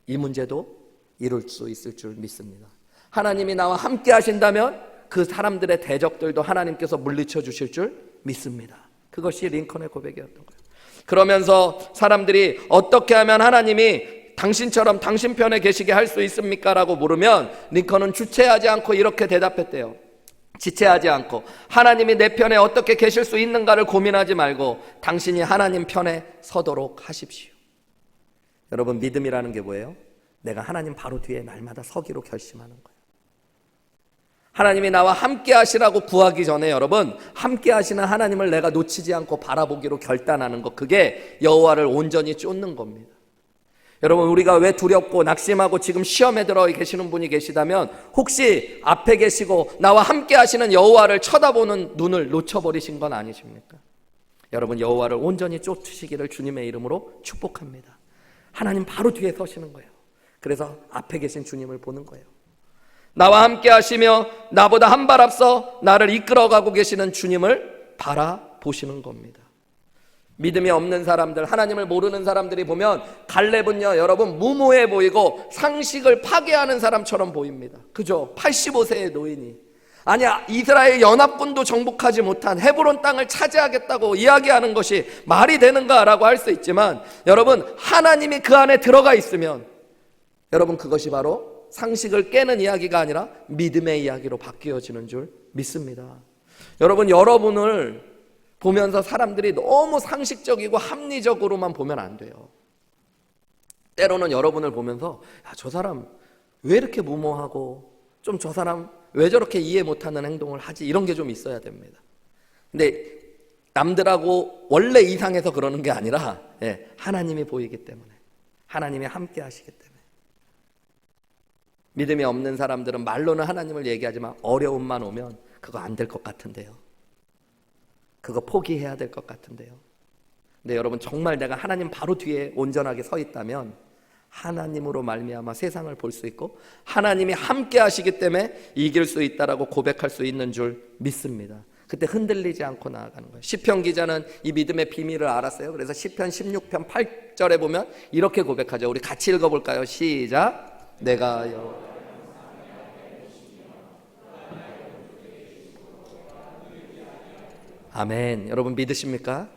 이 문제도 이룰 수 있을 줄 믿습니다. 하나님이 나와 함께 하신다면 그 사람들의 대적들도 하나님께서 물리쳐 주실 줄 믿습니다. 그것이 링컨의 고백이었던 거예요. 그러면서 사람들이 어떻게 하면 하나님이 당신처럼 당신 편에 계시게 할 수 있습니까? 라고 물으면 링컨은 주체하지 않고 이렇게 대답했대요. 지체하지 않고 하나님이 내 편에 어떻게 계실 수 있는가를 고민하지 말고 당신이 하나님 편에 서도록 하십시오. 여러분, 믿음이라는 게 뭐예요? 내가 하나님 바로 뒤에 날마다 서기로 결심하는 거예요. 하나님이 나와 함께 하시라고 구하기 전에 여러분, 함께 하시는 하나님을 내가 놓치지 않고 바라보기로 결단하는 것, 그게 여호와를 온전히 쫓는 겁니다. 여러분, 우리가 왜 두렵고 낙심하고 지금 시험에 들어 계시는 분이 계시다면 혹시 앞에 계시고 나와 함께 하시는 여호와를 쳐다보는 눈을 놓쳐버리신 건 아니십니까? 여러분, 여호와를 온전히 쫓으시기를 주님의 이름으로 축복합니다. 하나님 바로 뒤에 서시는 거예요. 그래서 앞에 계신 주님을 보는 거예요. 나와 함께 하시며 나보다 한 발 앞서 나를 이끌어가고 계시는 주님을 바라보시는 겁니다. 믿음이 없는 사람들, 하나님을 모르는 사람들이 보면 갈렙은요, 여러분, 무모해 보이고 상식을 파괴하는 사람처럼 보입니다. 그죠? 85세의 노인이, 아니야, 이스라엘 연합군도 정복하지 못한 헤브론 땅을 차지하겠다고 이야기하는 것이 말이 되는가라고 할 수 있지만, 여러분, 하나님이 그 안에 들어가 있으면 여러분, 그것이 바로 상식을 깨는 이야기가 아니라 믿음의 이야기로 바뀌어지는 줄 믿습니다. 여러분, 여러분을 보면서 사람들이 너무 상식적이고 합리적으로만 보면 안 돼요. 때로는 여러분을 보면서 야, 저 사람 왜 이렇게 무모하고 좀 저 사람 왜 저렇게 이해 못하는 행동을 하지, 이런 게 좀 있어야 됩니다. 근데 남들하고 원래 이상해서 그러는 게 아니라 하나님이 보이기 때문에, 하나님이 함께 하시기 때문에. 믿음이 없는 사람들은 말로는 하나님을 얘기하지만 어려움만 오면 그거 안 될 것 같은데요, 그거 포기해야 될 것 같은데요. 근데 여러분, 정말 내가 하나님 바로 뒤에 온전하게 서 있다면 하나님으로 말미암아 세상을 볼 수 있고 하나님이 함께 하시기 때문에 이길 수 있다라고 고백할 수 있는 줄 믿습니다. 그때 흔들리지 않고 나아가는 거예요. 시편 기자는 이 믿음의 비밀을 알았어요. 그래서 시편 16편 8절에 보면 이렇게 고백하죠. 우리 같이 읽어볼까요? 시작. 내가 아멘. 여러분, 믿으십니까?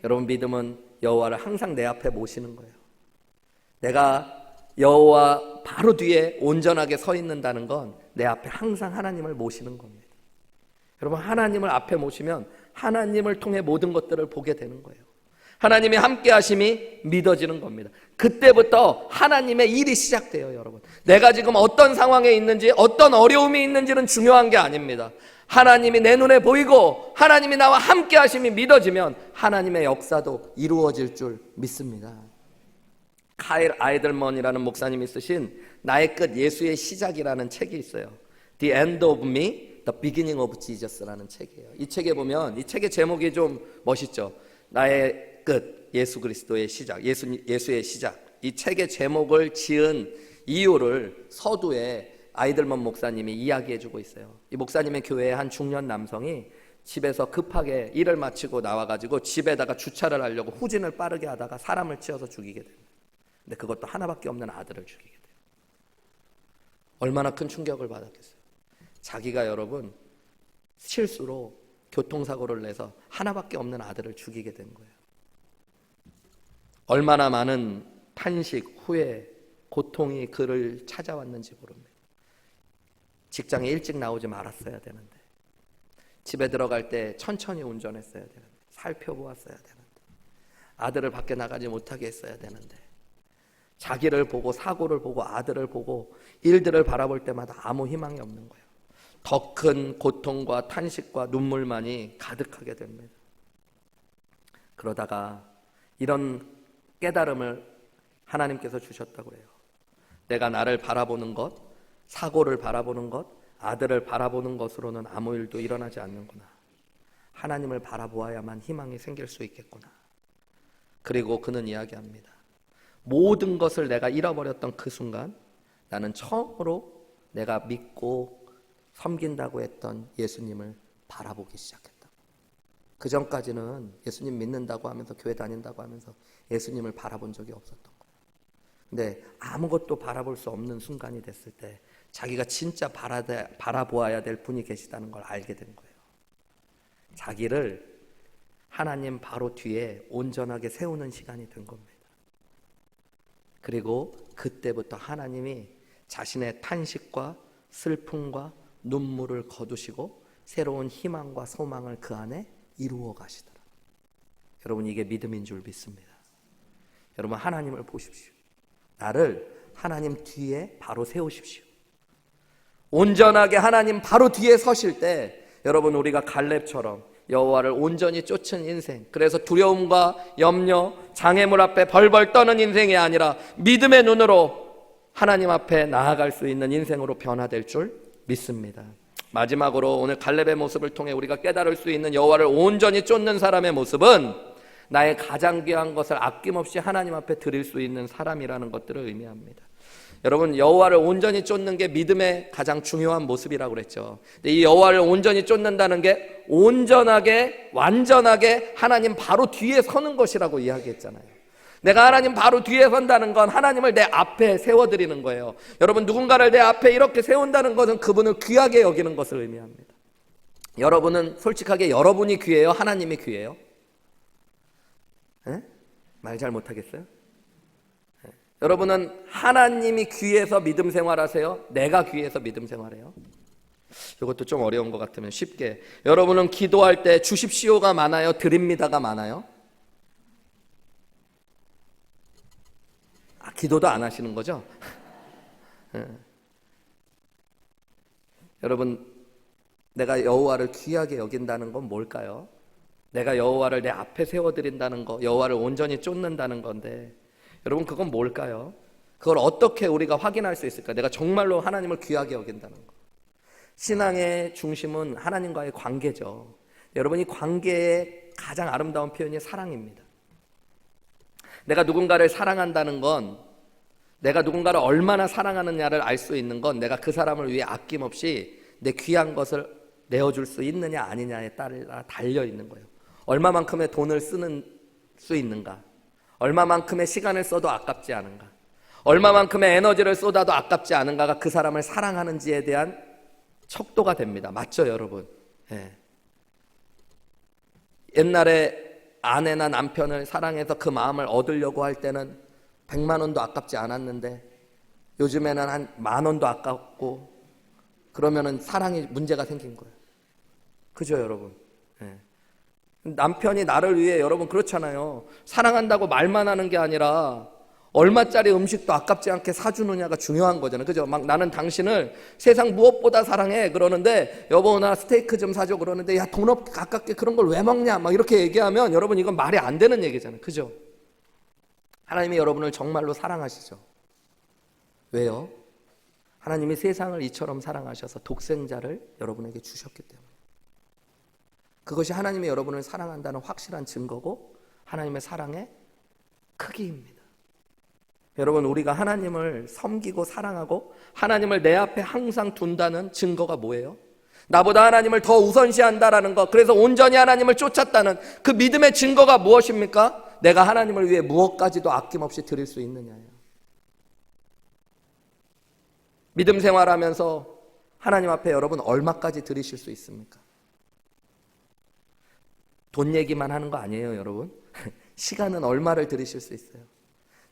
여러분, 믿음은 여호와를 항상 내 앞에 모시는 거예요. 내가 여호와 바로 뒤에 온전하게 서 있는다는 건 내 앞에 항상 하나님을 모시는 겁니다. 여러분, 하나님을 앞에 모시면 하나님을 통해 모든 것들을 보게 되는 거예요. 하나님의 함께 하심이 믿어지는 겁니다. 그때부터 하나님의 일이 시작돼요. 여러분, 내가 지금 어떤 상황에 있는지, 어떤 어려움이 있는지는 중요한 게 아닙니다. 하나님이 내 눈에 보이고 하나님이 나와 함께 하심이 믿어지면 하나님의 역사도 이루어질 줄 믿습니다. 카일 아이들먼이라는 목사님이 쓰신 나의 끝 예수의 시작이라는 책이 있어요. The End of Me, The Beginning of Jesus라는 책이에요. 이 책에 보면, 이 책의 제목이 좀 멋있죠. 나의 끝 예수 그리스도의 시작, 예수의 시작. 이 책의 제목을 지은 이유를 서두에 아이들먼 목사님이 이야기해주고 있어요. 이 목사님의 교회의 한 중년 남성이 집에서 급하게 일을 마치고 나와가지고 집에다가 주차를 하려고 후진을 빠르게 하다가 사람을 치어서 죽이게 됩니다. 근데 그것도 하나밖에 없는 아들을 죽이게 돼요. 얼마나 큰 충격을 받았겠어요. 자기가 여러분 실수로 교통사고를 내서 하나밖에 없는 아들을 죽이게 된 거예요. 얼마나 많은 탄식, 후회, 고통이 그를 찾아왔는지 모릅니다. 직장에 일찍 나오지 말았어야 되는데, 집에 들어갈 때 천천히 운전했어야 되는데, 살펴보았어야 되는데, 아들을 밖에 나가지 못하게 했어야 되는데, 자기를 보고 사고를 보고 아들을 보고 일들을 바라볼 때마다 아무 희망이 없는 거예요. 더 큰 고통과 탄식과 눈물만이 가득하게 됩니다. 그러다가 이런 깨달음을 하나님께서 주셨다고 해요. 내가 나를 바라보는 것, 사고를 바라보는 것, 아들을 바라보는 것으로는 아무 일도 일어나지 않는구나. 하나님을 바라보아야만 희망이 생길 수 있겠구나. 그리고 그는 이야기합니다. 모든 것을 내가 잃어버렸던 그 순간 나는 처음으로 내가 믿고 섬긴다고 했던 예수님을 바라보기 시작했다. 그 전까지는 예수님 믿는다고 하면서 교회 다닌다고 하면서 예수님을 바라본 적이 없었던 거예요. 근데 아무것도 바라볼 수 없는 순간이 됐을 때 자기가 진짜 바라보아야 될 분이 계시다는 걸 알게 된 거예요. 자기를 하나님 바로 뒤에 온전하게 세우는 시간이 된 겁니다. 그리고 그때부터 하나님이 자신의 탄식과 슬픔과 눈물을 거두시고 새로운 희망과 소망을 그 안에 이루어 가시더라. 여러분, 이게 믿음인 줄 믿습니다. 여러분, 하나님을 보십시오. 나를 하나님 뒤에 바로 세우십시오. 온전하게 하나님 바로 뒤에 서실 때 여러분, 우리가 갈렙처럼 여호와를 온전히 쫓은 인생, 그래서 두려움과 염려, 장애물 앞에 벌벌 떠는 인생이 아니라 믿음의 눈으로 하나님 앞에 나아갈 수 있는 인생으로 변화될 줄 믿습니다. 마지막으로 오늘 갈렙의 모습을 통해 우리가 깨달을 수 있는 여호와를 온전히 쫓는 사람의 모습은 나의 가장 귀한 것을 아낌없이 하나님 앞에 드릴 수 있는 사람이라는 것들을 의미합니다. 여러분, 여호와를 온전히 쫓는 게 믿음의 가장 중요한 모습이라고 그랬죠. 근데 이 여호와를 온전히 쫓는다는 게 온전하게, 완전하게 하나님 바로 뒤에 서는 것이라고 이야기했잖아요. 내가 하나님 바로 뒤에 선다는 건 하나님을 내 앞에 세워드리는 거예요. 여러분, 누군가를 내 앞에 이렇게 세운다는 것은 그분을 귀하게 여기는 것을 의미합니다. 여러분은 솔직하게 여러분이 귀해요? 하나님이 귀해요? 말 잘 못하겠어요? 여러분은 하나님이 귀해서 믿음 생활하세요? 내가 귀해서 믿음 생활해요? 이것도 좀 어려운 것 같으면 쉽게, 여러분은 기도할 때 주십시오가 많아요? 드립니다가 많아요? 기도도 안 하시는 거죠? 여러분, 내가 여호와를 귀하게 여긴다는 건 뭘까요? 내가 여호와를 내 앞에 세워드린다는 거, 여호와를 온전히 쫓는다는 건데, 여러분, 그건 뭘까요? 그걸 어떻게 우리가 확인할 수 있을까? 내가 정말로 하나님을 귀하게 여긴다는 거. 신앙의 중심은 하나님과의 관계죠. 여러분, 이 관계의 가장 아름다운 표현이 사랑입니다. 내가 누군가를 사랑한다는 건, 내가 누군가를 얼마나 사랑하느냐를 알 수 있는 건 내가 그 사람을 위해 아낌없이 내 귀한 것을 내어줄 수 있느냐 아니냐에 따라 달려 있는 거예요. 얼마만큼의 돈을 쓰는 수 있는가, 얼마만큼의 시간을 써도 아깝지 않은가, 얼마만큼의 에너지를 쏟아도 아깝지 않은가가 그 사람을 사랑하는지에 대한 척도가 됩니다. 맞죠, 여러분? 예. 옛날에 아내나 남편을 사랑해서 그 마음을 얻으려고 할 때는 100만 원도 아깝지 않았는데 요즘에는 한 10,000원도 아깝고, 그러면은 사랑이 문제가 생긴 거예요. 그죠, 여러분? 예. 남편이 나를 위해, 여러분 그렇잖아요. 사랑한다고 말만 하는 게 아니라 얼마짜리 음식도 아깝지 않게 사주느냐가 중요한 거잖아요. 그죠? 막 나는 당신을 세상 무엇보다 사랑해 그러는데, 여보 나 스테이크 좀 사줘 그러는데, 야 돈 없게 가깝게 그런 걸 왜 먹냐 막 이렇게 얘기하면 여러분, 이건 말이 안 되는 얘기잖아요. 그죠? 하나님이 여러분을 정말로 사랑하시죠. 왜요? 하나님이 세상을 이처럼 사랑하셔서 독생자를 여러분에게 주셨기 때문에. 그것이 하나님이 여러분을 사랑한다는 확실한 증거고 하나님의 사랑의 크기입니다. 여러분, 우리가 하나님을 섬기고 사랑하고 하나님을 내 앞에 항상 둔다는 증거가 뭐예요? 나보다 하나님을 더 우선시한다라는 것, 그래서 온전히 하나님을 쫓았다는 그 믿음의 증거가 무엇입니까? 내가 하나님을 위해 무엇까지도 아낌없이 드릴 수 있느냐예요. 믿음 생활하면서 하나님 앞에 여러분 얼마까지 드리실 수 있습니까? 돈 얘기만 하는 거 아니에요, 여러분. 시간은 얼마를 드리실 수 있어요?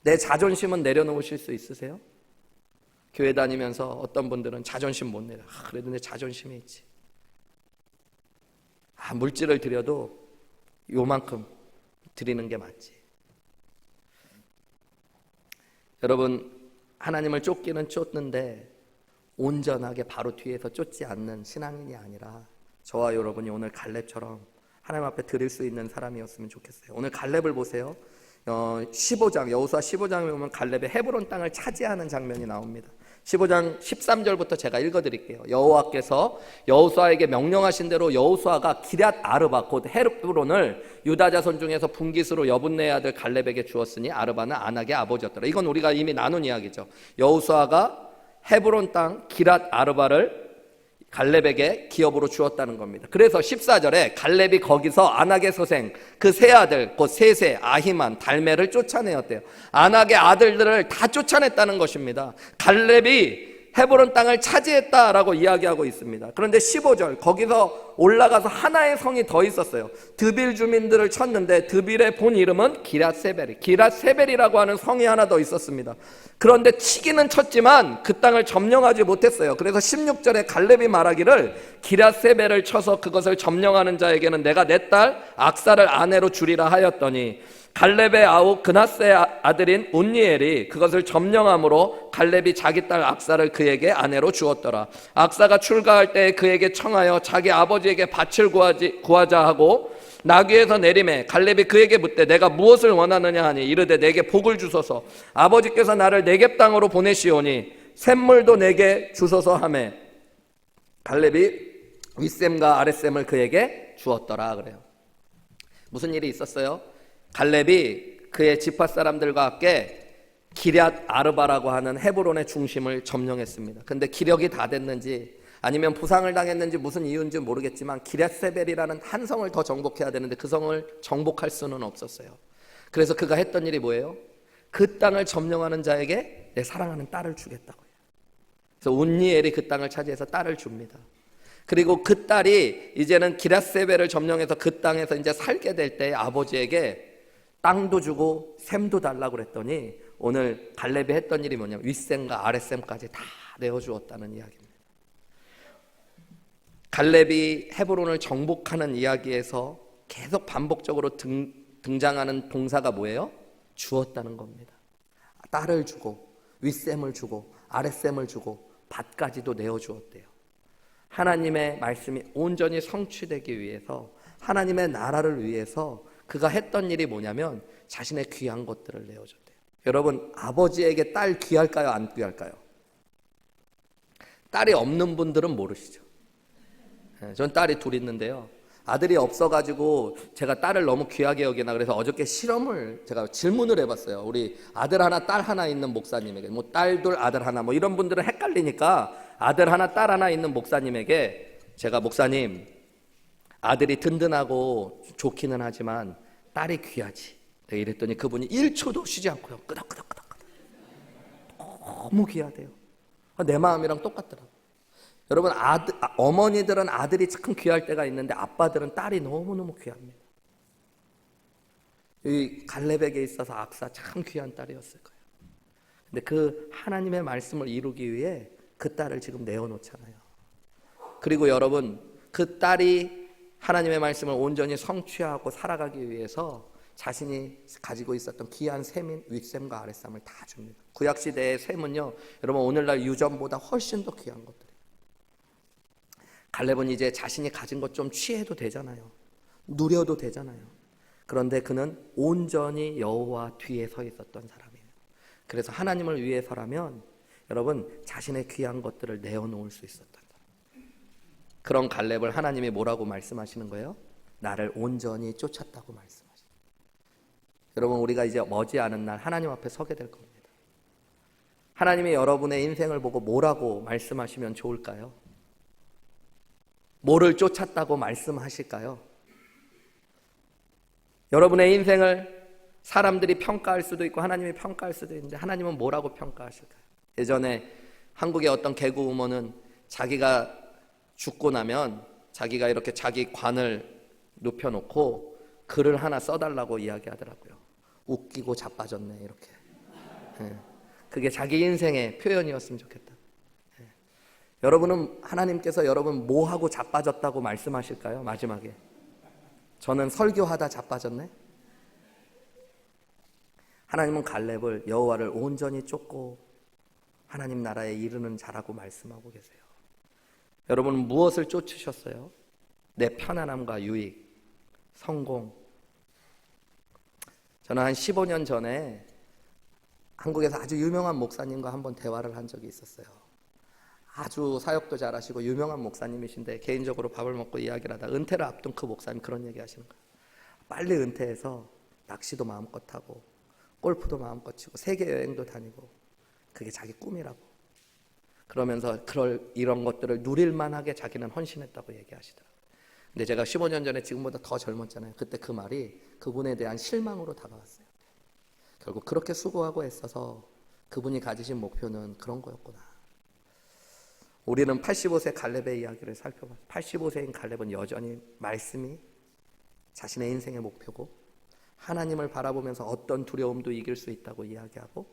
내 자존심은 내려놓으실 수 있으세요? 교회 다니면서 어떤 분들은 자존심 못 내려. 그래도 내 자존심이 있지. 물질을 드려도 요만큼 드리는 게 맞지. 여러분, 하나님을 쫓기는 쫓는데 온전하게 바로 뒤에서 쫓지 않는 신앙인이 아니라 저와 여러분이 오늘 갈렙처럼 하나님 앞에 드릴 수 있는 사람이었으면 좋겠어요. 오늘 갈렙을 보세요. 15장, 여호수아 15장에 보면 갈렙의 헤브론 땅을 차지하는 장면이 나옵니다. 15장 13절부터 제가 읽어드릴게요. 여호와께서 여호수아에게 명령하신 대로 여호수아가 기럇 아르바 곧 헤브론을 유다 자손 중에서 분깃으로 여분네의 아들 갈렙에게 주었으니 아르바는 아낙의 아버지였더라. 이건 우리가 이미 나눈 이야기죠. 여호수아가 헤브론 땅 기럇 아르바를 갈렙에게 기업으로 주었다는 겁니다. 그래서 14절에 갈렙이 거기서 아낙의 소생 그 세 아들 곧 세세, 아히만, 달메를 쫓아내었대요. 아낙의 아들들을 다 쫓아냈다는 것입니다. 갈렙이 헤브론 땅을 차지했다라고 이야기하고 있습니다. 그런데 15절 거기서 올라가서 하나의 성이 더 있었어요. 드빌 주민들을 쳤는데 드빌의 본 이름은 기랏세벨이라고 하는 성이 하나 더 있었습니다. 그런데 치기는 쳤지만 그 땅을 점령하지 못했어요. 그래서 16절에 갈렙이 말하기를 기랏세벨을 쳐서 그것을 점령하는 자에게는 내가 내 딸 악사를 아내로 주리라 하였더니 갈렙의 아우 그나스의 아들인 온니엘이 그것을 점령함으로 갈렙이 자기 딸 악사를 그에게 아내로 주었더라. 악사가 출가할 때에 그에게 청하여 자기 아버지에게 밭을 구하자 하고 나귀에서 내림에 갈렙이 그에게 묻되 내가 무엇을 원하느냐 하니 이르되 내게 복을 주소서. 아버지께서 나를 네겝 땅으로 보내시오니 샘물도 내게 주소서 하매 갈렙이 윗샘과 아랫샘을 그에게 주었더라. 그래요. 무슨 일이 있었어요? 갈렙이 그의 지파 사람들과 함께 기럇 아르바라고 하는 헤브론의 중심을 점령했습니다. 근데 기력이 다 됐는지 아니면 부상을 당했는지 무슨 이유인지 모르겠지만 기럇세벨이라는 한 성을 더 정복해야 되는데 그 성을 정복할 수는 없었어요. 그래서 그가 했던 일이 뭐예요? 그 땅을 점령하는 자에게 내 사랑하는 딸을 주겠다고요. 그래서 온니엘이 그 땅을 차지해서 딸을 줍니다. 그리고 그 딸이 이제는 기럇세벨을 점령해서 그 땅에서 이제 살게 될 때 아버지에게 땅도 주고 샘도 달라고 그랬더니 오늘 갈렙이 했던 일이 뭐냐면 윗샘과 아랫샘까지 다 내어주었다는 이야기입니다. 갈렙이 헤브론을 정복하는 이야기에서 계속 반복적으로 등장하는 동사가 뭐예요? 주었다는 겁니다. 딸을 주고 윗샘을 주고 아랫샘을 주고 밭까지도 내어주었대요. 하나님의 말씀이 온전히 성취되기 위해서 하나님의 나라를 위해서 그가 했던 일이 뭐냐면 자신의 귀한 것들을 내어줬대요. 여러분 아버지에게 딸 귀할까요? 안 귀할까요? 딸이 없는 분들은 모르시죠. 전 딸이 둘 있는데요. 아들이 없어가지고 제가 딸을 너무 귀하게 여기나 그래서 어저께 제가 질문을 해봤어요. 우리 아들 하나 딸 하나 있는 목사님에게 뭐 딸 둘 아들 하나 뭐 이런 분들은 헷갈리니까 아들 하나 딸 하나 있는 목사님에게 제가 목사님 아들이 든든하고 좋기는 하지만 딸이 귀하지. 내가 이랬더니 그분이 1초도 쉬지 않고요. 끄덕끄덕끄덕 너무 귀하대요. 내 마음이랑 똑같더라고요. 여러분 어머니들은 아들이 참 귀할 때가 있는데 아빠들은 딸이 너무너무 귀합니다. 이 갈렙에게 있어서 악사 참 귀한 딸이었을 거예요. 근데 그 하나님의 말씀을 이루기 위해 그 딸을 지금 내어놓잖아요. 그리고 여러분 그 딸이 하나님의 말씀을 온전히 성취하고 살아가기 위해서 자신이 가지고 있었던 귀한 샘인 윗샘과 아랫샘을 다 줍니다. 구약시대의 샘은요 여러분 오늘날 유전보다 훨씬 더 귀한 것들이에요. 갈렙은 이제 자신이 가진 것 좀 취해도 되잖아요. 누려도 되잖아요. 그런데 그는 온전히 여호와 뒤에 서 있었던 사람이에요. 그래서 하나님을 위해서라면 여러분 자신의 귀한 것들을 내어놓을 수 있었던 사람. 그런 갈렙을 하나님이 뭐라고 말씀하시는 거예요? 나를 온전히 쫓았다고 말씀하시는 거예요. 여러분 우리가 이제 머지않은 날 하나님 앞에 서게 될 겁니다. 하나님이 여러분의 인생을 보고 뭐라고 말씀하시면 좋을까요? 뭐를 쫓았다고 말씀하실까요? 여러분의 인생을 사람들이 평가할 수도 있고 하나님이 평가할 수도 있는데 하나님은 뭐라고 평가하실까요? 예전에 한국의 어떤 개그우먼은 자기가 죽고 나면 자기가 이렇게 자기 관을 눕혀놓고 글을 하나 써달라고 이야기하더라고요. 웃기고 자빠졌네 이렇게. 그게 자기 인생의 표현이었으면 좋겠다. 여러분은 하나님께서 여러분 뭐하고 자빠졌다고 말씀하실까요? 마지막에 저는 설교하다 자빠졌네. 하나님은 갈렙을 여호와를 온전히 쫓고 하나님 나라에 이르는 자라고 말씀하고 계세요. 여러분은 무엇을 쫓으셨어요? 내 편안함과 유익, 성공. 저는 한 15년 전에 한국에서 아주 유명한 목사님과 한번 대화를 한 적이 있었어요. 아주 사역도 잘하시고 유명한 목사님이신데 개인적으로 밥을 먹고 이야기를 하다 은퇴를 앞둔 그 목사님 그런 얘기 하시는 거예요. 빨리 은퇴해서 낚시도 마음껏 하고 골프도 마음껏 치고 세계 여행도 다니고 그게 자기 꿈이라고. 그러면서 이런 것들을 누릴만하게 자기는 헌신했다고 얘기하시더라고요. 근데 제가 15년 전에 지금보다 더 젊었잖아요. 그때 그 말이 그분에 대한 실망으로 다가왔어요. 결국 그렇게 수고하고 애써서 그분이 가지신 목표는 그런 거였구나. 우리는 85세 갈렙의 이야기를 살펴봐요. 85세인 갈렙은 여전히 말씀이 자신의 인생의 목표고 하나님을 바라보면서 어떤 두려움도 이길 수 있다고 이야기하고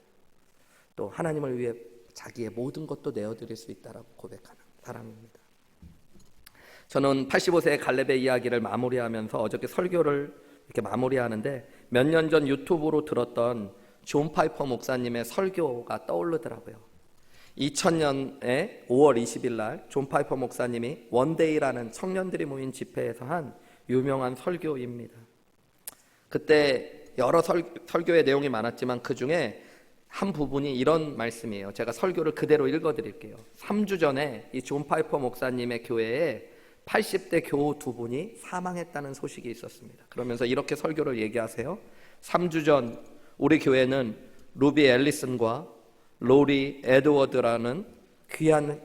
또 하나님을 위해 자기의 모든 것도 내어드릴 수 있다라고 고백하는 사람입니다. 저는 85세의 갈렙의 이야기를 마무리하면서 어저께 설교를 이렇게 마무리하는데 몇 년 전 유튜브로 들었던 존 파이퍼 목사님의 설교가 떠오르더라고요. 2000년에 5월 20일 날 존 파이퍼 목사님이 원데이라는 청년들이 모인 집회에서 한 유명한 설교입니다. 그때 여러 설교의 내용이 많았지만 그 중에 한 부분이 이런 말씀이에요. 제가 설교를 그대로 읽어드릴게요. 3주 전에 이 존 파이퍼 목사님의 교회에 80대 교우 두 분이 사망했다는 소식이 있었습니다. 그러면서 이렇게 설교를 얘기하세요. 3주 전 우리 교회는 루비 앨리슨과 로리 에드워드라는 귀한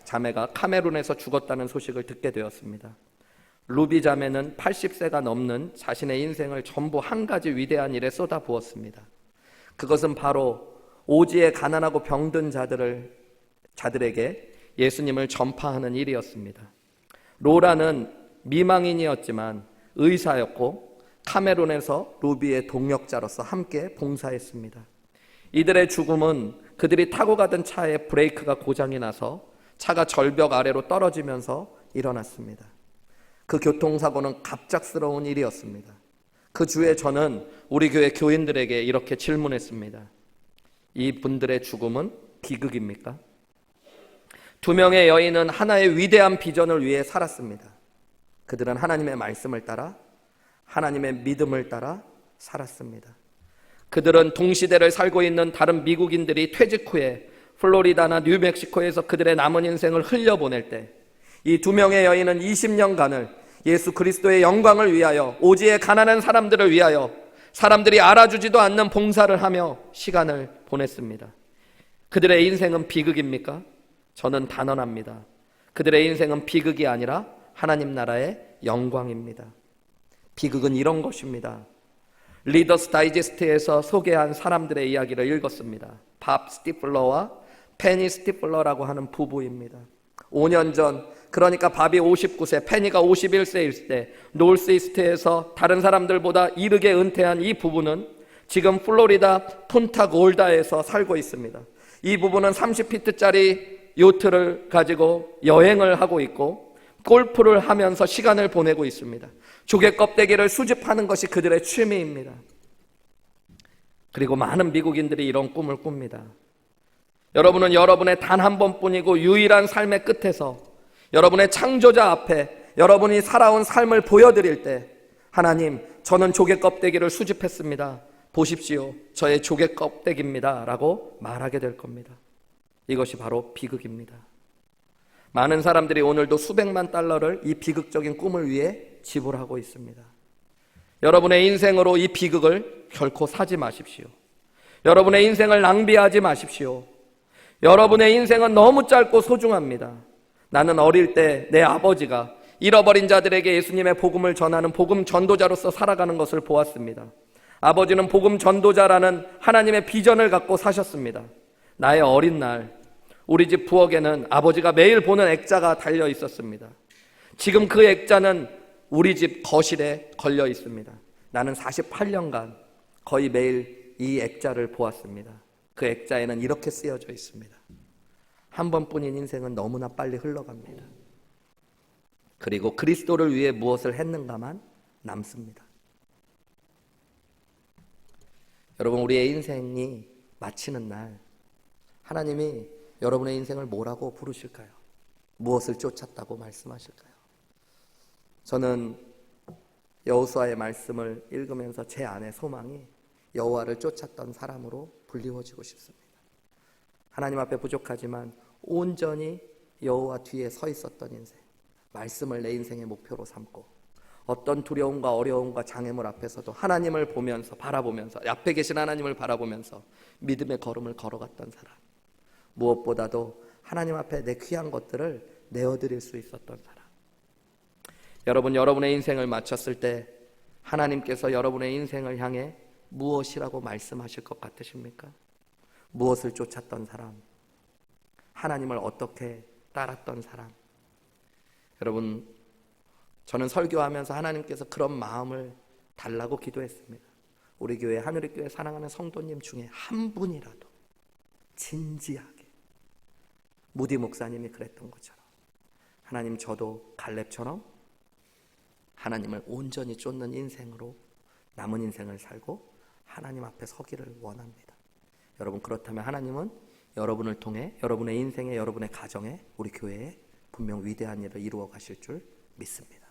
자매가 카메룬에서 죽었다는 소식을 듣게 되었습니다. 루비 자매는 80세가 넘는 자신의 인생을 전부 한 가지 위대한 일에 쏟아부었습니다. 그것은 바로 오지에 가난하고 병든 자들에게 예수님을 전파하는 일이었습니다. 로라는 미망인이었지만 의사였고 카메룬에서 루비의 동역자로서 함께 봉사했습니다. 이들의 죽음은 그들이 타고 가던 차의 브레이크가 고장이 나서 차가 절벽 아래로 떨어지면서 일어났습니다. 그 교통사고는 갑작스러운 일이었습니다. 그 주에 저는 우리 교회 교인들에게 이렇게 질문했습니다. 이 분들의 죽음은 비극입니까? 두 명의 여인은 하나의 위대한 비전을 위해 살았습니다. 그들은 하나님의 말씀을 따라 하나님의 믿음을 따라 살았습니다. 그들은 동시대를 살고 있는 다른 미국인들이 퇴직 후에 플로리다나 뉴멕시코에서 그들의 남은 인생을 흘려보낼 때 이 두 명의 여인은 20년간을 예수 그리스도의 영광을 위하여 오지의 가난한 사람들을 위하여 사람들이 알아주지도 않는 봉사를 하며 시간을 보냈습니다. 그들의 인생은 비극입니까? 저는 단언합니다. 그들의 인생은 비극이 아니라 하나님 나라의 영광입니다. 비극은 이런 것입니다. 리더스 다이제스트에서 소개한 사람들의 이야기를 읽었습니다. 밥 스티플러와 페니 스티플러라고 하는 부부입니다. 5년 전, 그러니까 밥이 59세, 페니가 51세일 때 노스이스트에서 다른 사람들보다 이르게 은퇴한 이 부부는 지금 플로리다 푼타 골다에서 살고 있습니다. 이 부부는 30피트짜리 요트를 가지고 여행을 하고 있고 골프를 하면서 시간을 보내고 있습니다. 조개 껍데기를 수집하는 것이 그들의 취미입니다. 그리고 많은 미국인들이 이런 꿈을 꿉니다. 여러분은 여러분의 단 한 번뿐이고 유일한 삶의 끝에서 여러분의 창조자 앞에 여러분이 살아온 삶을 보여드릴 때 하나님, 저는 조개 껍데기를 수집했습니다. 보십시오. 저의 조개 껍데기입니다. 라고 말하게 될 겁니다. 이것이 바로 비극입니다. 많은 사람들이 오늘도 수백만 달러를 이 비극적인 꿈을 위해 지불하고 있습니다. 여러분의 인생으로 이 비극을 결코 사지 마십시오. 여러분의 인생을 낭비하지 마십시오. 여러분의 인생은 너무 짧고 소중합니다. 나는 어릴 때 내 아버지가 잃어버린 자들에게 예수님의 복음을 전하는 복음 전도자로서 살아가는 것을 보았습니다. 아버지는 복음 전도자라는 하나님의 비전을 갖고 사셨습니다. 나의 어린 날 우리 집 부엌에는 아버지가 매일 보는 액자가 달려 있었습니다. 지금 그 액자는 우리 집 거실에 걸려 있습니다. 나는 48년간 거의 매일 이 액자를 보았습니다. 그 액자에는 이렇게 쓰여져 있습니다. 한 번뿐인 인생은 너무나 빨리 흘러갑니다. 그리고 그리스도를 위해 무엇을 했는가만 남습니다. 여러분, 우리의 인생이 마치는 날 하나님이 여러분의 인생을 뭐라고 부르실까요? 무엇을 쫓았다고 말씀하실까요? 저는 여호수아의 말씀을 읽으면서 제 안의 소망이 여호와를 쫓았던 사람으로 불리워지고 싶습니다. 하나님 앞에 부족하지만 온전히 여호와 뒤에 서 있었던 인생, 말씀을 내 인생의 목표로 삼고 어떤 두려움과 어려움과 장애물 앞에서도 하나님을 보면서 바라보면서 앞에 계신 하나님을 바라보면서 믿음의 걸음을 걸어갔던 사람. 무엇보다도 하나님 앞에 내 귀한 것들을 내어드릴 수 있었던 사람. 여러분, 여러분의 인생을 마쳤을 때 하나님께서 여러분의 인생을 향해 무엇이라고 말씀하실 것 같으십니까? 무엇을 쫓았던 사람? 하나님을 어떻게 따랐던 사람? 여러분, 저는 설교하면서 하나님께서 그런 마음을 달라고 기도했습니다. 우리 교회 하늘의교회 사랑하는 성도님 중에 한 분이라도 진지하게, 무디 목사님이 그랬던 것처럼, 하나님, 저도 갈렙처럼 하나님을 온전히 쫓는 인생으로 남은 인생을 살고 하나님 앞에 서기를 원합니다. 여러분, 그렇다면 하나님은 여러분을 통해 여러분의 인생에, 여러분의 가정에, 우리 교회에 분명 위대한 일을 이루어 가실 줄 믿습니다.